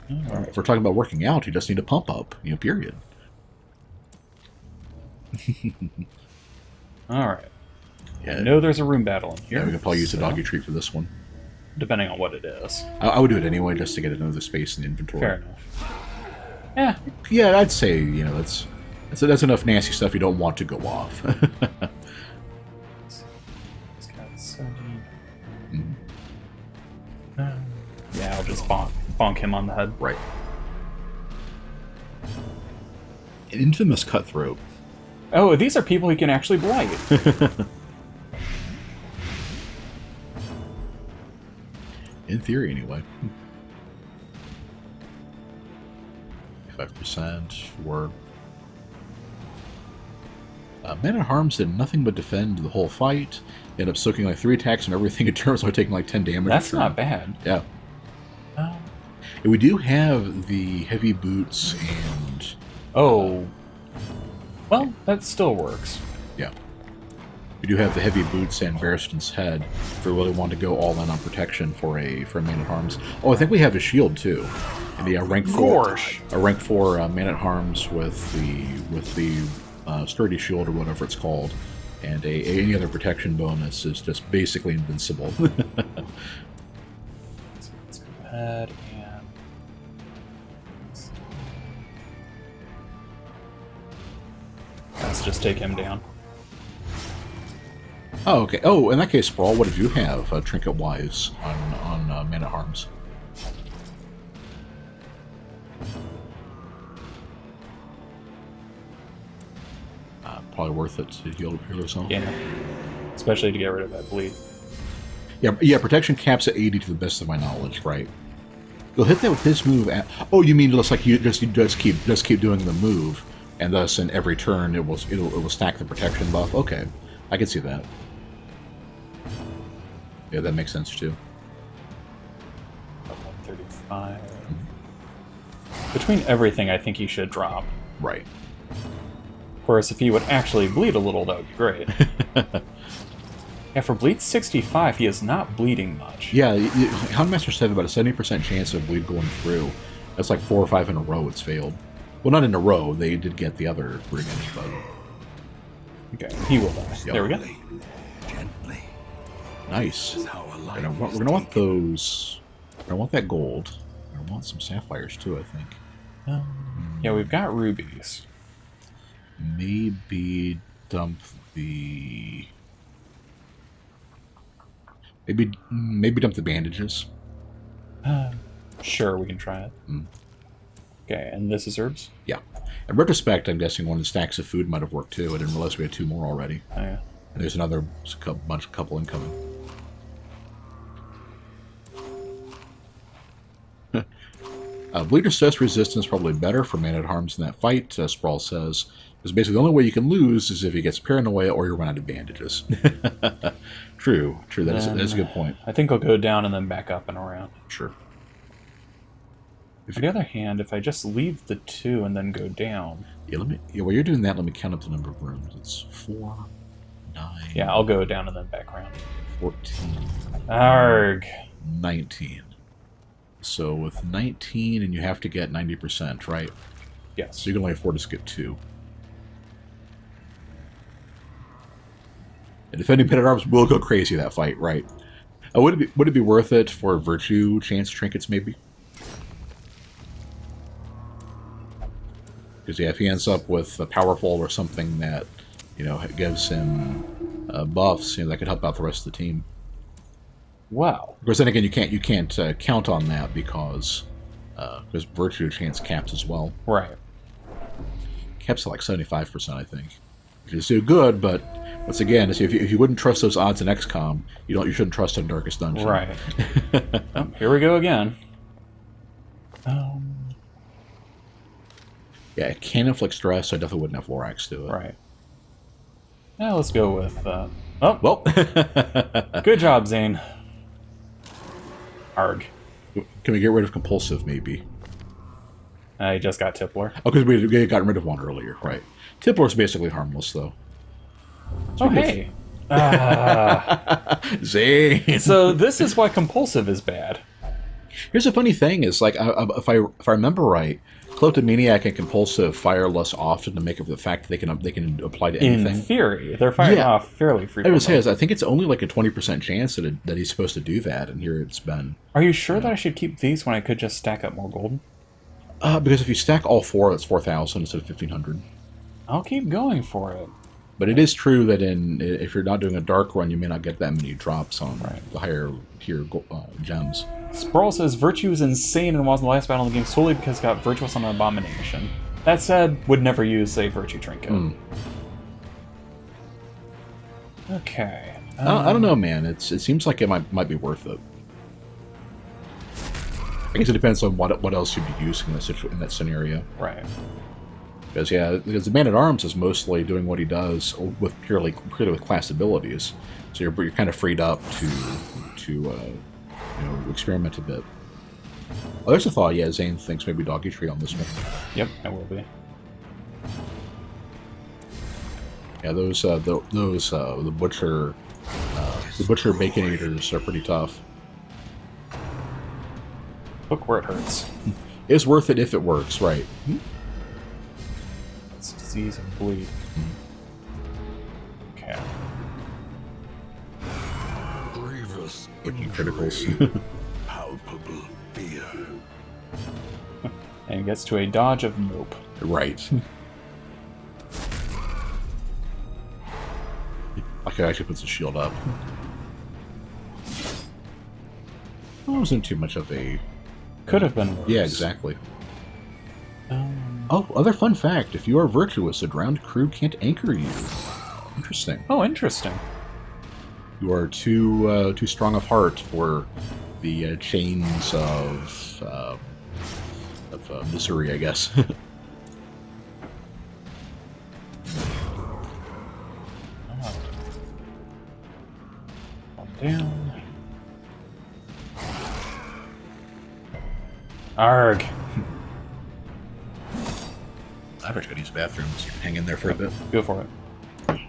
If we're talking about working out, you just need to pump up, period. Alright. Yeah. I know there's a room battle in here. Yeah, we can probably use the doggy treat for this one. Depending on what it is. I would do it anyway, just to get another space in the inventory. Fair enough. Yeah. Yeah, I'd say, that's enough nasty stuff you don't want to go off. It's got 70. Yeah, I'll just bonk him on the head. Right. infamous cutthroat. Oh, these are people he can actually blight. In theory, anyway. 5% for... Man-at-Arms did nothing but defend the whole fight. Ended up soaking like 3 attacks and everything in turn, so taking like 10 damage. That's not bad. Yeah. And we do have the heavy boots and... Oh. Well, that still works. Yeah. We do have the heavy boots and Barristan's head if we really want to go all in on protection for a Man-at-Arms. Oh, I think we have a shield too. And the rank 4, Gosh. a rank 4 Man-at-Arms with the sturdy shield or whatever it's called, and any other protection bonus is just basically invincible. Let's go ahead and... Let's just take him down. Oh, okay. Oh, in that case, Sprawl, what did you have trinket-wise on Man-at-Arms? Probably worth it to heal yourself. Yeah. Especially to get rid of that bleed. Yeah, protection caps at 80 to the best of my knowledge, right? You'll hit that with his move at... Oh, you mean just like you just keep doing the move, and thus in every turn it will stack the protection buff? Okay, I can see that. Yeah, that makes sense too. 35. Between everything, I think he should drop. Right. Of course, if he would actually bleed a little, that would be great. Yeah, for bleed 65, he is not bleeding much. Yeah, Houndmaster said about a 70% chance of bleed going through. That's like 4 or 5 in a row it's failed. Well, not in a row. They did get the other brigand, but... Okay, he will die. Yep. There we go. Gently. Nice. Is how a We're life gonna want those... We're gonna want that gold. We're gonna want some sapphires too, I think. Yeah, we've got rubies. Maybe dump the... Maybe dump the bandages. Sure, we can try it. Okay, and this is herbs? Yeah. In retrospect, I'm guessing one of the stacks of food might have worked too. I didn't realize we had 2 more already. Oh, yeah. And there's another couple incoming. Bleeder stress resistance is probably better for Man-at-Arms in that fight, Sprawl says. Because basically the only way you can lose is if he gets paranoia or you run out of bandages. True. That is a good point. I think I'll go down and then back up and around. Sure. On the other hand, if I just leave the 2 and then go down... Yeah, while you're doing that, let me count up the number of rooms. It's 4, 9... Yeah, I'll go down and then back around. 14... Arg! 19. So with 19, and you have to get 90%, right? Yes. So you can only afford to skip 2. And defending Man-at-Arms will go crazy that fight, right? Would it be worth it for virtue chance trinkets, maybe? Because yeah, if he ends up with a powerful or something that, gives him buffs, that could help out the rest of the team. Wow. Of course, then again, you can't count on that because virtue chance caps as well. Right. Caps at like 75%, I think. Which is still good, but once again, if you wouldn't trust those odds in XCOM, you shouldn't trust in Darkest Dungeon. Right. Oh, here we go again. Yeah, it can inflict stress, so I definitely wouldn't have Lorax do it. Right. Now let's go with... Oh, Well, good job, Zane. Arg. Can we get rid of Compulsive, maybe? I just got Tippler. Oh, because we got rid of one earlier, right. Tippler's basically harmless, though. Oh, hey. Zane! So this is why Compulsive is bad. Here's a funny thing, is like, if I remember right, Kleptomaniac and Compulsive fire less often to make up for the fact that they can apply to anything. In theory, they're firing off fairly frequently. I think it's only like a 20% chance that he's supposed to do that, and here it's been. Are you sure that I should keep these when I could just stack up more golden? Because if you stack all 4, that's 4,000 instead of 1,500. I'll keep going for it. But it is true that if you're not doing a dark run, you may not get that many drops on the higher tier gems. Sprawl says Virtue is insane and was in the last battle in the game solely because it got Virtuous on an Abomination. That said, would never use a virtue trinket. Okay. I don't know, man. It seems like it might be worth it. I guess it depends on what else you'd be using in that scenario. Right. Because the Man-at-Arms is mostly doing what he does with purely with class abilities, so you're kind of freed up to experiment a bit. Oh, there's a thought. Yeah, Zane thinks maybe Doggy Tree on this one. Yep, I will be. Yeah, the butcher baconators are pretty tough. Look where it hurts. It's worth it if it works, right? It's disease and bleed. Okay. Grievous Looking criticals. palpable fear. And it gets to a dodge of nope. Right. Okay, actually puts a shield up. Well, it wasn't too much of a... Could have been worse. Yeah, exactly. Oh, other fun fact. If you are virtuous, a drowned crew can't anchor you. Interesting. Oh, interesting. You are too strong of heart for the chains of misery, I guess. Down. Arg. I've actually got to use the bathroom, so you can hang in there for a bit. Go for it.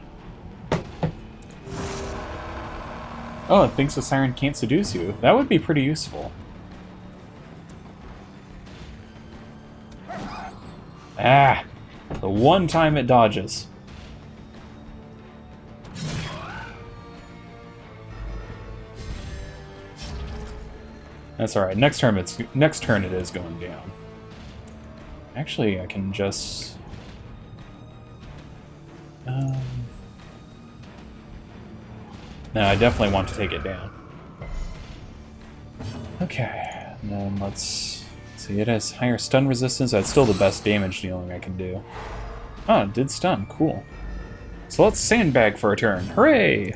Oh, it thinks the siren can't seduce you. That would be pretty useful. Ah! The one time it dodges. That's alright. Next turn it is going down. Actually, I can just... No, I definitely want to take it down. Okay, and then let's see. It has higher stun resistance. That's still the best damage dealing I can do. Oh, it did stun. Cool. So let's sandbag for a turn. Hooray!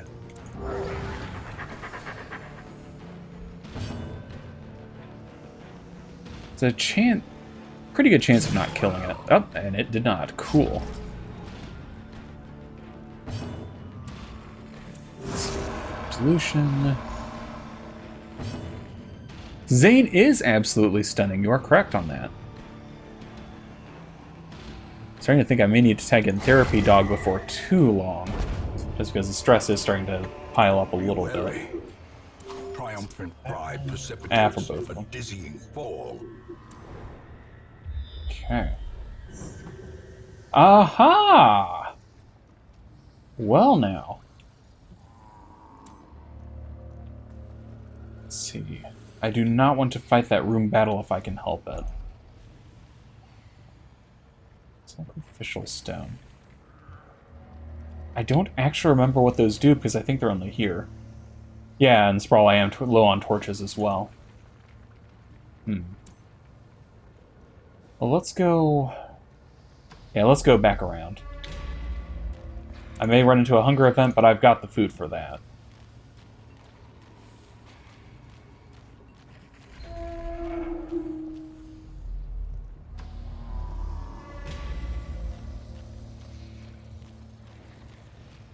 It's a pretty good chance of not killing it. Oh, and it did not. Cool. Solution. Zane is absolutely stunning. You are correct on that. Starting to think I may need to tag in Therapy Dog before too long. Just because the stress is starting to pile up a little bit. Triumphant pride For precipitates both of a them. dizzying fall. Okay. Aha! Well now. Let's see. I do not want to fight that room battle if I can help it. Sacrificial stone. I don't actually remember what those do because I think they're only here. Yeah, and Sprawl, I am low on torches as well. Well, let's go... Yeah, let's go back around. I may run into a hunger event, but I've got the food for that.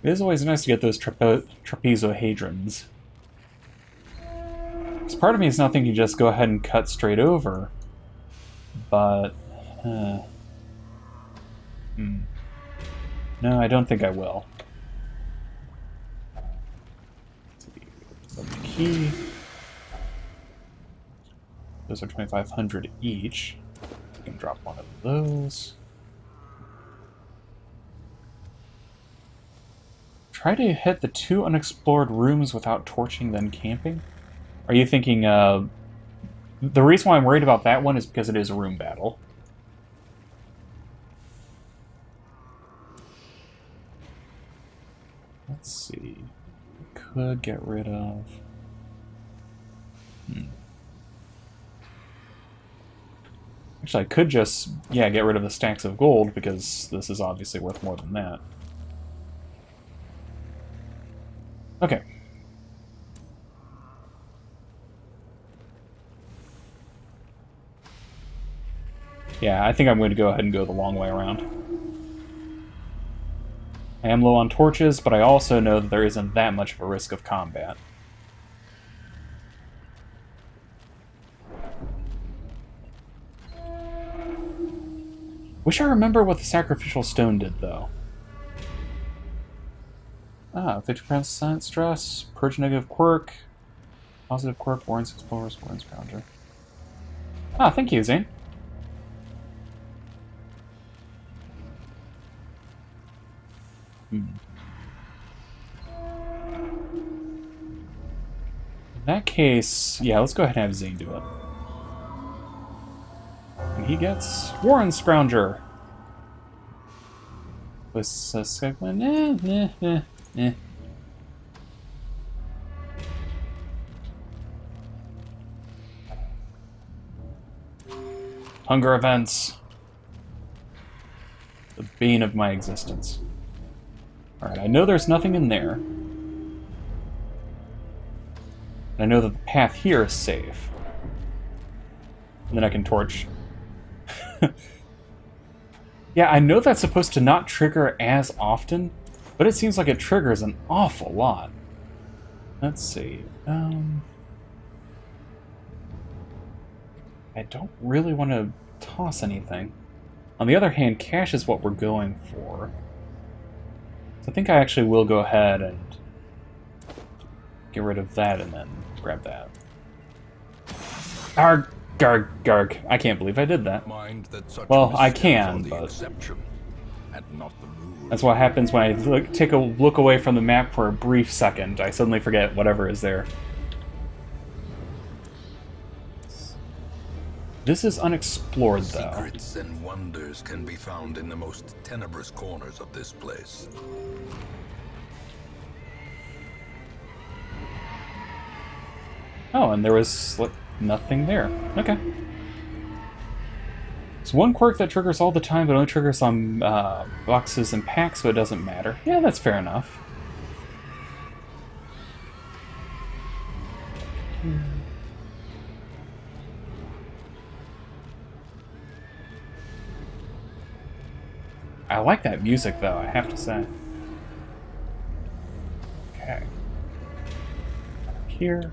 It is always nice to get those trapezohedrons. Because part of me is not thinking just go ahead and cut straight over. But... No, I don't think I will. The key. Those are 2,500 each. I can drop one of those. Try to hit the 2 unexplored rooms without torching, then camping? Are you thinking, the reason why I'm worried about that one is because it is a room battle. Let's see. Could get rid of... Actually, I could just, yeah, get rid of the stacks of gold, because this is obviously worth more than that. Okay. Yeah, I think I'm going to go ahead and go the long way around. I am low on torches, but I also know that there isn't that much of a risk of combat. Wish I remember what the sacrificial stone did, though. Ah, 50% stress, purge negative quirk, positive quirk, warrants explorers, warrants scrounger. Ah, thank you, Zane. In that case, yeah, let's go ahead and have Zane do it. And he gets Warren Scrounger. With Hunger events. The bane of my existence. Alright, I know there's nothing in there. I know that the path here is safe. And then I can torch. Yeah, I know that's supposed to not trigger as often, but it seems like it triggers an awful lot. Let's see. I don't really want to toss anything. On the other hand, cash is what we're going for. So I think I actually will go ahead and get rid of that and then grab that. Arg, garg, garg. I can't believe I did that. Well, I can, but that's what happens when I take a look away from the map for a brief second. I suddenly forget whatever is there. This is unexplored, though. Secrets and wonders can be found in the most tenebrous corners of this place. Oh, and there was, like, nothing there. Okay. It's one quirk that triggers all the time, but only triggers on boxes and packs, so it doesn't matter. Yeah, that's fair enough. I like that music, though, I have to say. Okay. Here.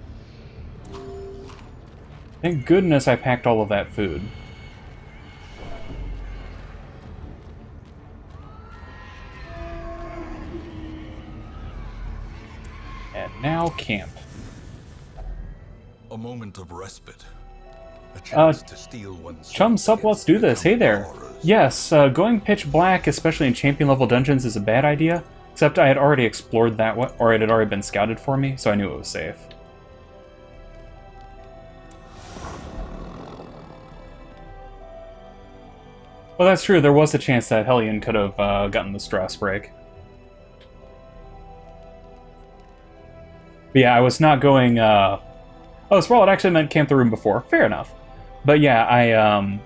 Thank goodness I packed all of that food. And now camp. A moment of respite. A chance to steal one's Chum Sup, let's do this. Hey there. Yes, going pitch black, especially in champion level dungeons, is a bad idea. Except I had already explored that one, or it had already been scouted for me, so I knew it was safe. Well, that's true. There was a chance that Hellion could have gotten the stress break. But yeah, I was not going... Oh, Sprawl, it actually meant camp the room before. Fair enough. But yeah, I...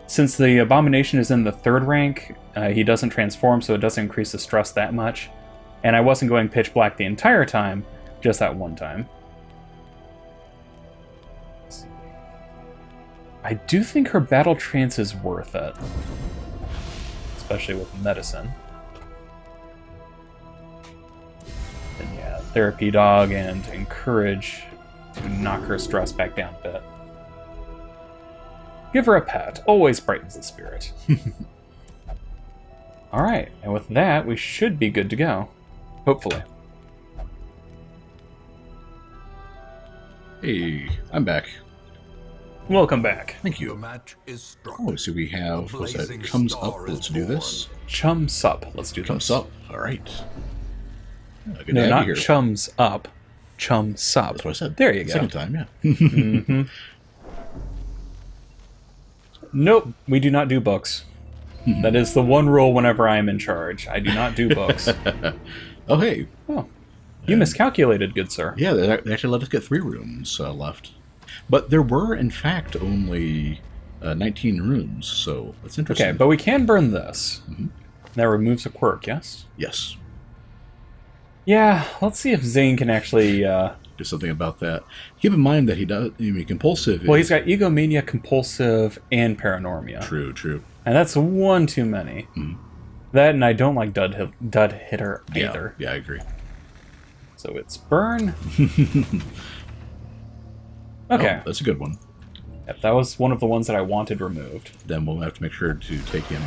Since the Abomination is in the 3rd rank, he doesn't transform, so it doesn't increase the stress that much. And I wasn't going pitch black the entire time, just that one time. I do think her battle trance is worth it. Especially with medicine. And yeah, therapy dog and encourage to knock her stress back down a bit. Give her a pat. Always brightens the spirit. Alright, and with that, we should be good to go. Hopefully. Hey, I'm back. Welcome back. Thank The you. match is struck. Oh, so we have, what's that? Chums Up. Let's do this. Chum Sup. Let's do Chums this. Up. All right. Good No, to have not you here. Chums Up. Chum Sup. That's what I said. There you go. Second time, yeah. Mm-hmm. Nope, we do not do books. That is the one rule whenever I am in charge. I do not do books. Oh, hey. Oh, you miscalculated, good sir. Yeah, they actually let us get 3 rooms left. But there were, in fact, only 19 runes, so that's interesting. Okay, but we can burn this. Mhm. That removes a quirk, yes? Yes, Yeah, let's see if Zane can actually... do something about that. Keep in mind that he does. Compulsive. Well, he's got Egomania, Compulsive, and Paranormia. True. And that's one too many. Mhm. That, and I don't like Dud Hitter Yeah, either. yeah, I agree. So it's burn. Okay. Oh, that's a good one. Yep, that was one of the ones that I wanted removed. Then we'll have to make sure to take him.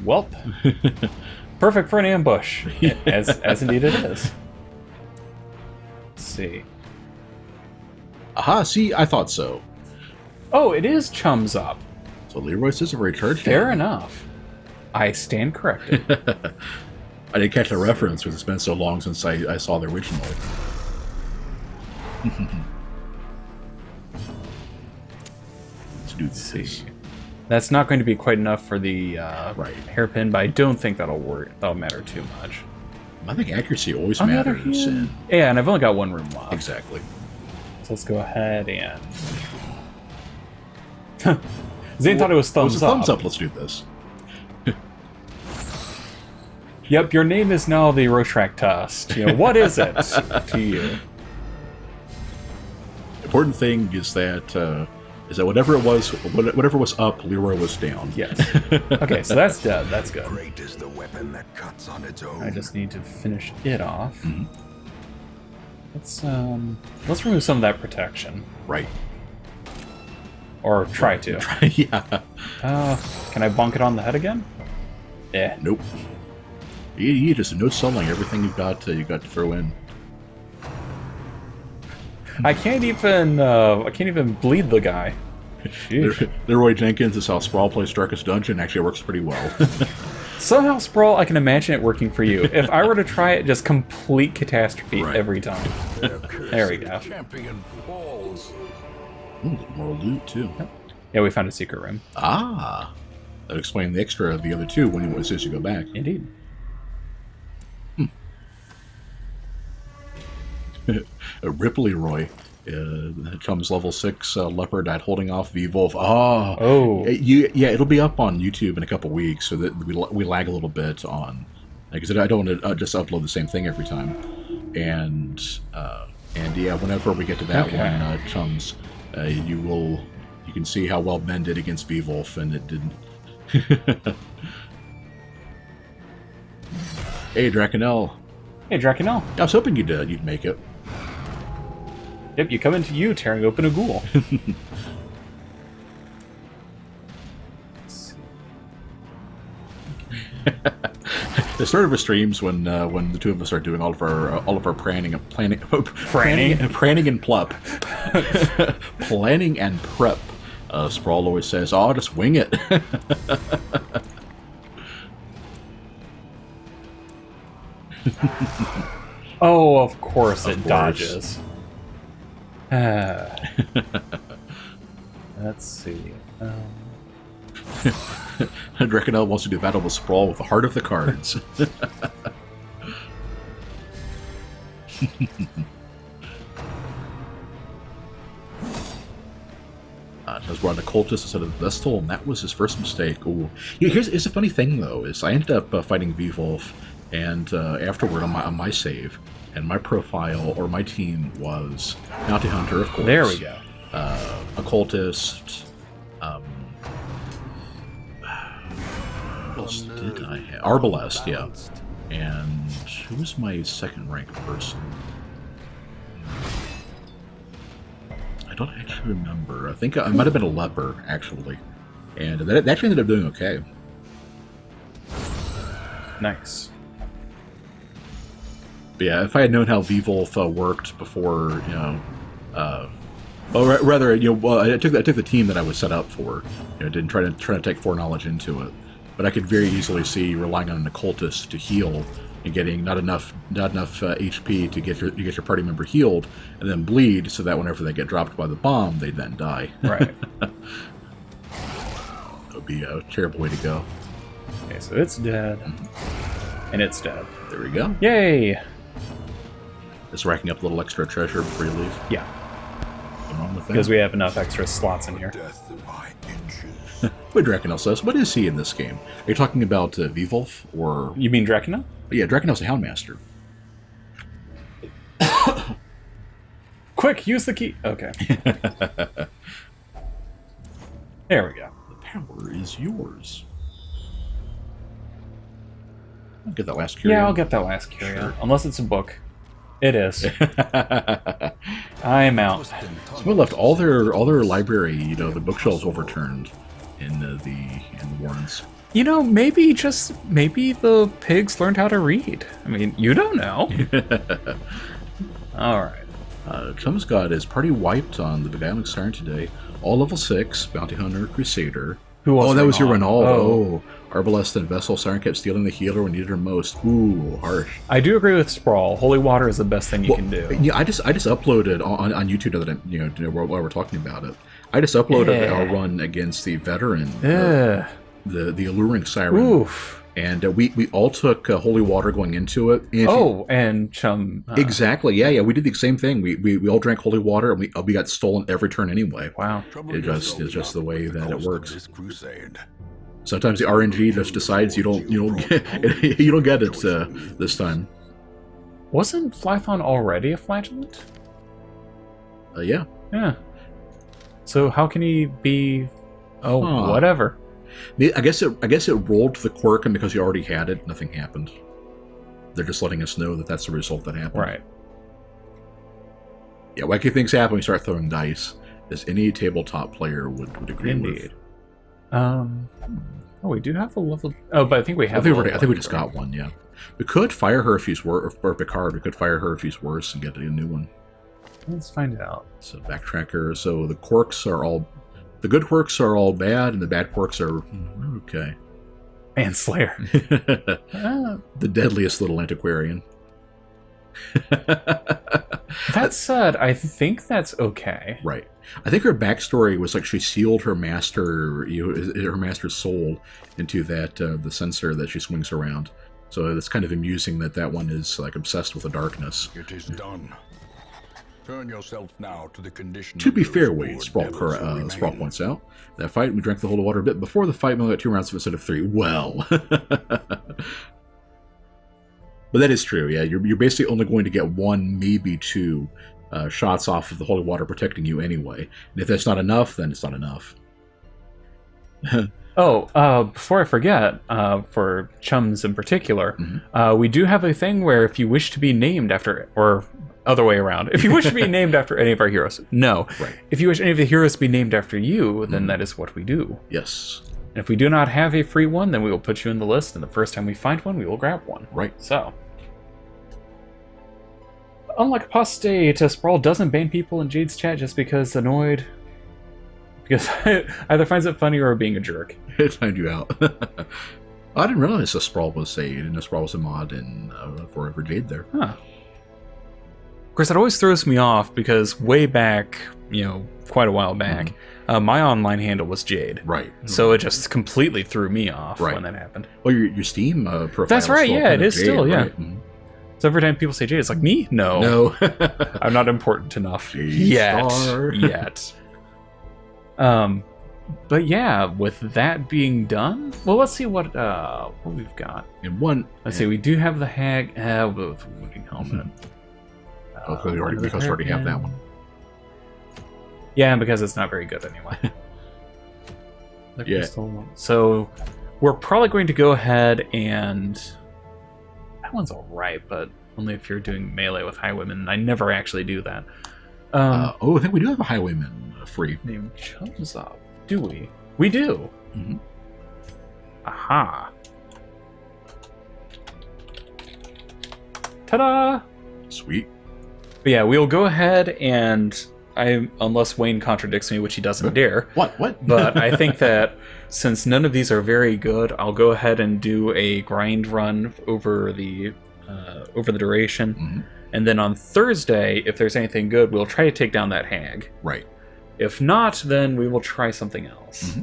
Welp. Perfect for an ambush. As indeed it is. Let's see. Aha, see, I thought so. Oh, it is Chums Up. So Leroy says a recharge. Fair enough. I stand corrected. I didn't catch the reference because it's been so long since I saw the original. Let's do this. That's not going to be quite enough for the Right. hairpin, but I don't think that'll work. That'll matter too much. I think accuracy always On the other matters. hand, yeah, and I've only got one room left. Exactly. So let's go ahead and... Zane thought it was thumbs a up. thumbs up. Let's do this. Yep, your name is now the Rorschach test. You know, what is it to you? Important thing is that whatever was up, Leroy was down. Yes. Okay, so that's dead. That's good. Great is the weapon that cuts on its own. I just need to finish it off. Mhm. Let's remove some of that protection, Right. or try to. Yeah. Can I bonk it on the head again? Yeah. Nope. You just no selling everything you've got. You got to throw in. I can't even bleed the guy. Sheesh. Leroy Jenkins is how Sprawl plays Darkest Dungeon. Actually works pretty well. Somehow, Sprawl, I can imagine it working for you. If I were to try it, just complete catastrophe Right. every time. There we go. Champion falls. Ooh, more loot too. Yeah, we found a secret room. Ah, that explains the extra of the other two as soon as you go back. Indeed. Ripley Roy. Comes level 6 leopard at holding off V-Wolf. Oh, it'll be up on YouTube in a couple weeks, so that we lag a little bit on, because I don't want to just upload the same thing every time. And yeah, whenever we get to that one, Chums, you can see how well Ben did against V-Wolf, and it didn't. Hey, Drakenel. Hey, Drakenel. I was hoping you'd make it. Yep, you come into you tearing open a ghoul. The start of our streams when the two of us are doing all of our planning and planning and plup, planning and prep. Sprawl always says, "Oh, just wing it." Oh, of course it Of course. dodges. Let's see. Drakenel wants to do battle with Sprawl with the heart of the cards. Has brought a cultist instead of the Vestal, and that was his first mistake. Ooh. Yeah, here's a funny thing though: is I ended up fighting V-Wolf, and afterward on my save, and my profile or my team was Bounty Hunter, of course. There we go. Occultist. What else did I have? Arbalest, yeah. And who was my second rank person? I don't actually remember. I think I might have been a leper, actually. And that actually ended up doing okay. Nice. But yeah, if I had known how V-Wolf worked before, or rather, I took the team that I was set up for. Didn't try to take foreknowledge into it, but I could very easily see relying on an occultist to heal and getting not enough HP to get your party member healed, and then bleed, so that whenever they get dropped by the bomb, they then die. Right. That would be a terrible way to go. Okay, so it's dead. And it's dead. There we go. Yay! Just racking up a little extra treasure before you leave. Yeah. Come on with that. because we have enough extra slots in here. Death by inches. What Drakenel says, what is he in this game? Are you talking about Vivolf or... You mean Dracula? Yeah, Drakenel's the Houndmaster. Quick, use the key. Okay. There we go. The power is yours. I'll get that last curio. Yeah, I'll get that last curio. Sure. Unless it's a book. It is. I'm out. Someone left all their library, the bookshelves overturned in the Warrens. Maybe the pigs learned how to read. I mean, you don't know. All right. Chum's God is party wiped on the Beguiling Siren today. All level 6, Bounty Hunter, Crusader. Who was that was your Renald. Oh. Arbalest and Vessel. Siren kept stealing the healer when needed her most. Ooh, harsh. I do agree with Sprawl. Holy water is the best thing you can do. Yeah, I just uploaded on YouTube now that while we're talking about it. I just uploaded our run against the veteran, the alluring siren. Oof. And we all took holy water going into it. And and Chum. Exactly. Yeah. We did the same thing. We all drank holy water, and we got stolen every turn anyway. Wow. It's just the way that it works. This crusade. Sometimes the RNG just decides you don't get it this time. Wasn't Flython already a flagellant? Yeah. Yeah. So how can he be? Oh, whatever. I guess it rolled to the quirk, and because you already had it, nothing happened. They're just letting us know that that's the result that happened. Right. Yeah, wacky things happen when you start throwing dice, as any tabletop player would agree Indeed. We do have a level. Oh, but I think we have. I think we just got one. Yeah, we could fire her if she's worse, or Picard. We could fire her if she's worse and get a new one. Let's find out. So backtracker. So the quirks are all. The good quirks are all bad, and the bad quirks are okay. Manslayer. The deadliest little antiquarian. That said, I think that's okay. Right. I think her backstory was like she sealed her master, her master's soul into that the sensor that she swings around. So it's kind of amusing that one is like obsessed with the darkness. It is done. Turn yourself now to the condition. To be of those fair, poor Wade, Sprawl devils who remain. points out, that fight, we drank the holy water a bit before the fight, we only got 2 rounds instead of 3. Well. But that is true, yeah. You're basically only going to get 1, maybe 2 shots off of the holy water protecting you anyway. And if that's not enough, then it's not enough. Before I forget, for chums in particular, we do have a thing where if you wish to be named after, or other way around, if you wish to be named after any of our heroes, no. Right. If you wish any of the heroes to be named after you, then that is what we do. Yes. And if we do not have a free one, then we will put you in the list, and the first time we find one, we will grab one. Right. So. Unlike Apostate, Sprawl doesn't ban people in Jade's chat just because annoyed. Because either finds it funny or being a jerk. It timed you out. I didn't realize the Sprawl was a mod in Forever Jade there. Huh. Of course, it always throws me off because way back, quite a while back, my online handle was Jade. Right. So it just completely threw me off when that happened. Well, your Steam profile. That's right. Yeah, it is Jade, still. Yeah. Right? Mm-hmm. So every time people say Jade, it's like, me? No. I'm not important enough yet. But yeah, with that being done, well, let's see what we've got. Let's see. We do have the hag. With looking helmet. Because we already have that one. Yeah, because it's not very good anyway. The Yeah. crystal one. So we're probably going to go ahead and that one's all right, but only if you're doing melee with highwaymen. I never actually do that. I think we do have a highwayman free. Name comes up. Do we? We do. Mm-hmm. Aha. Ta-da! Sweet. But yeah, we'll go ahead and unless Wayne contradicts me, which he doesn't dare. What? But I think that since none of these are very good, I'll go ahead and do a grind run over the duration. And then on Thursday, if there's anything good, we'll try to take down that hag. Right. If not, then we will try something else.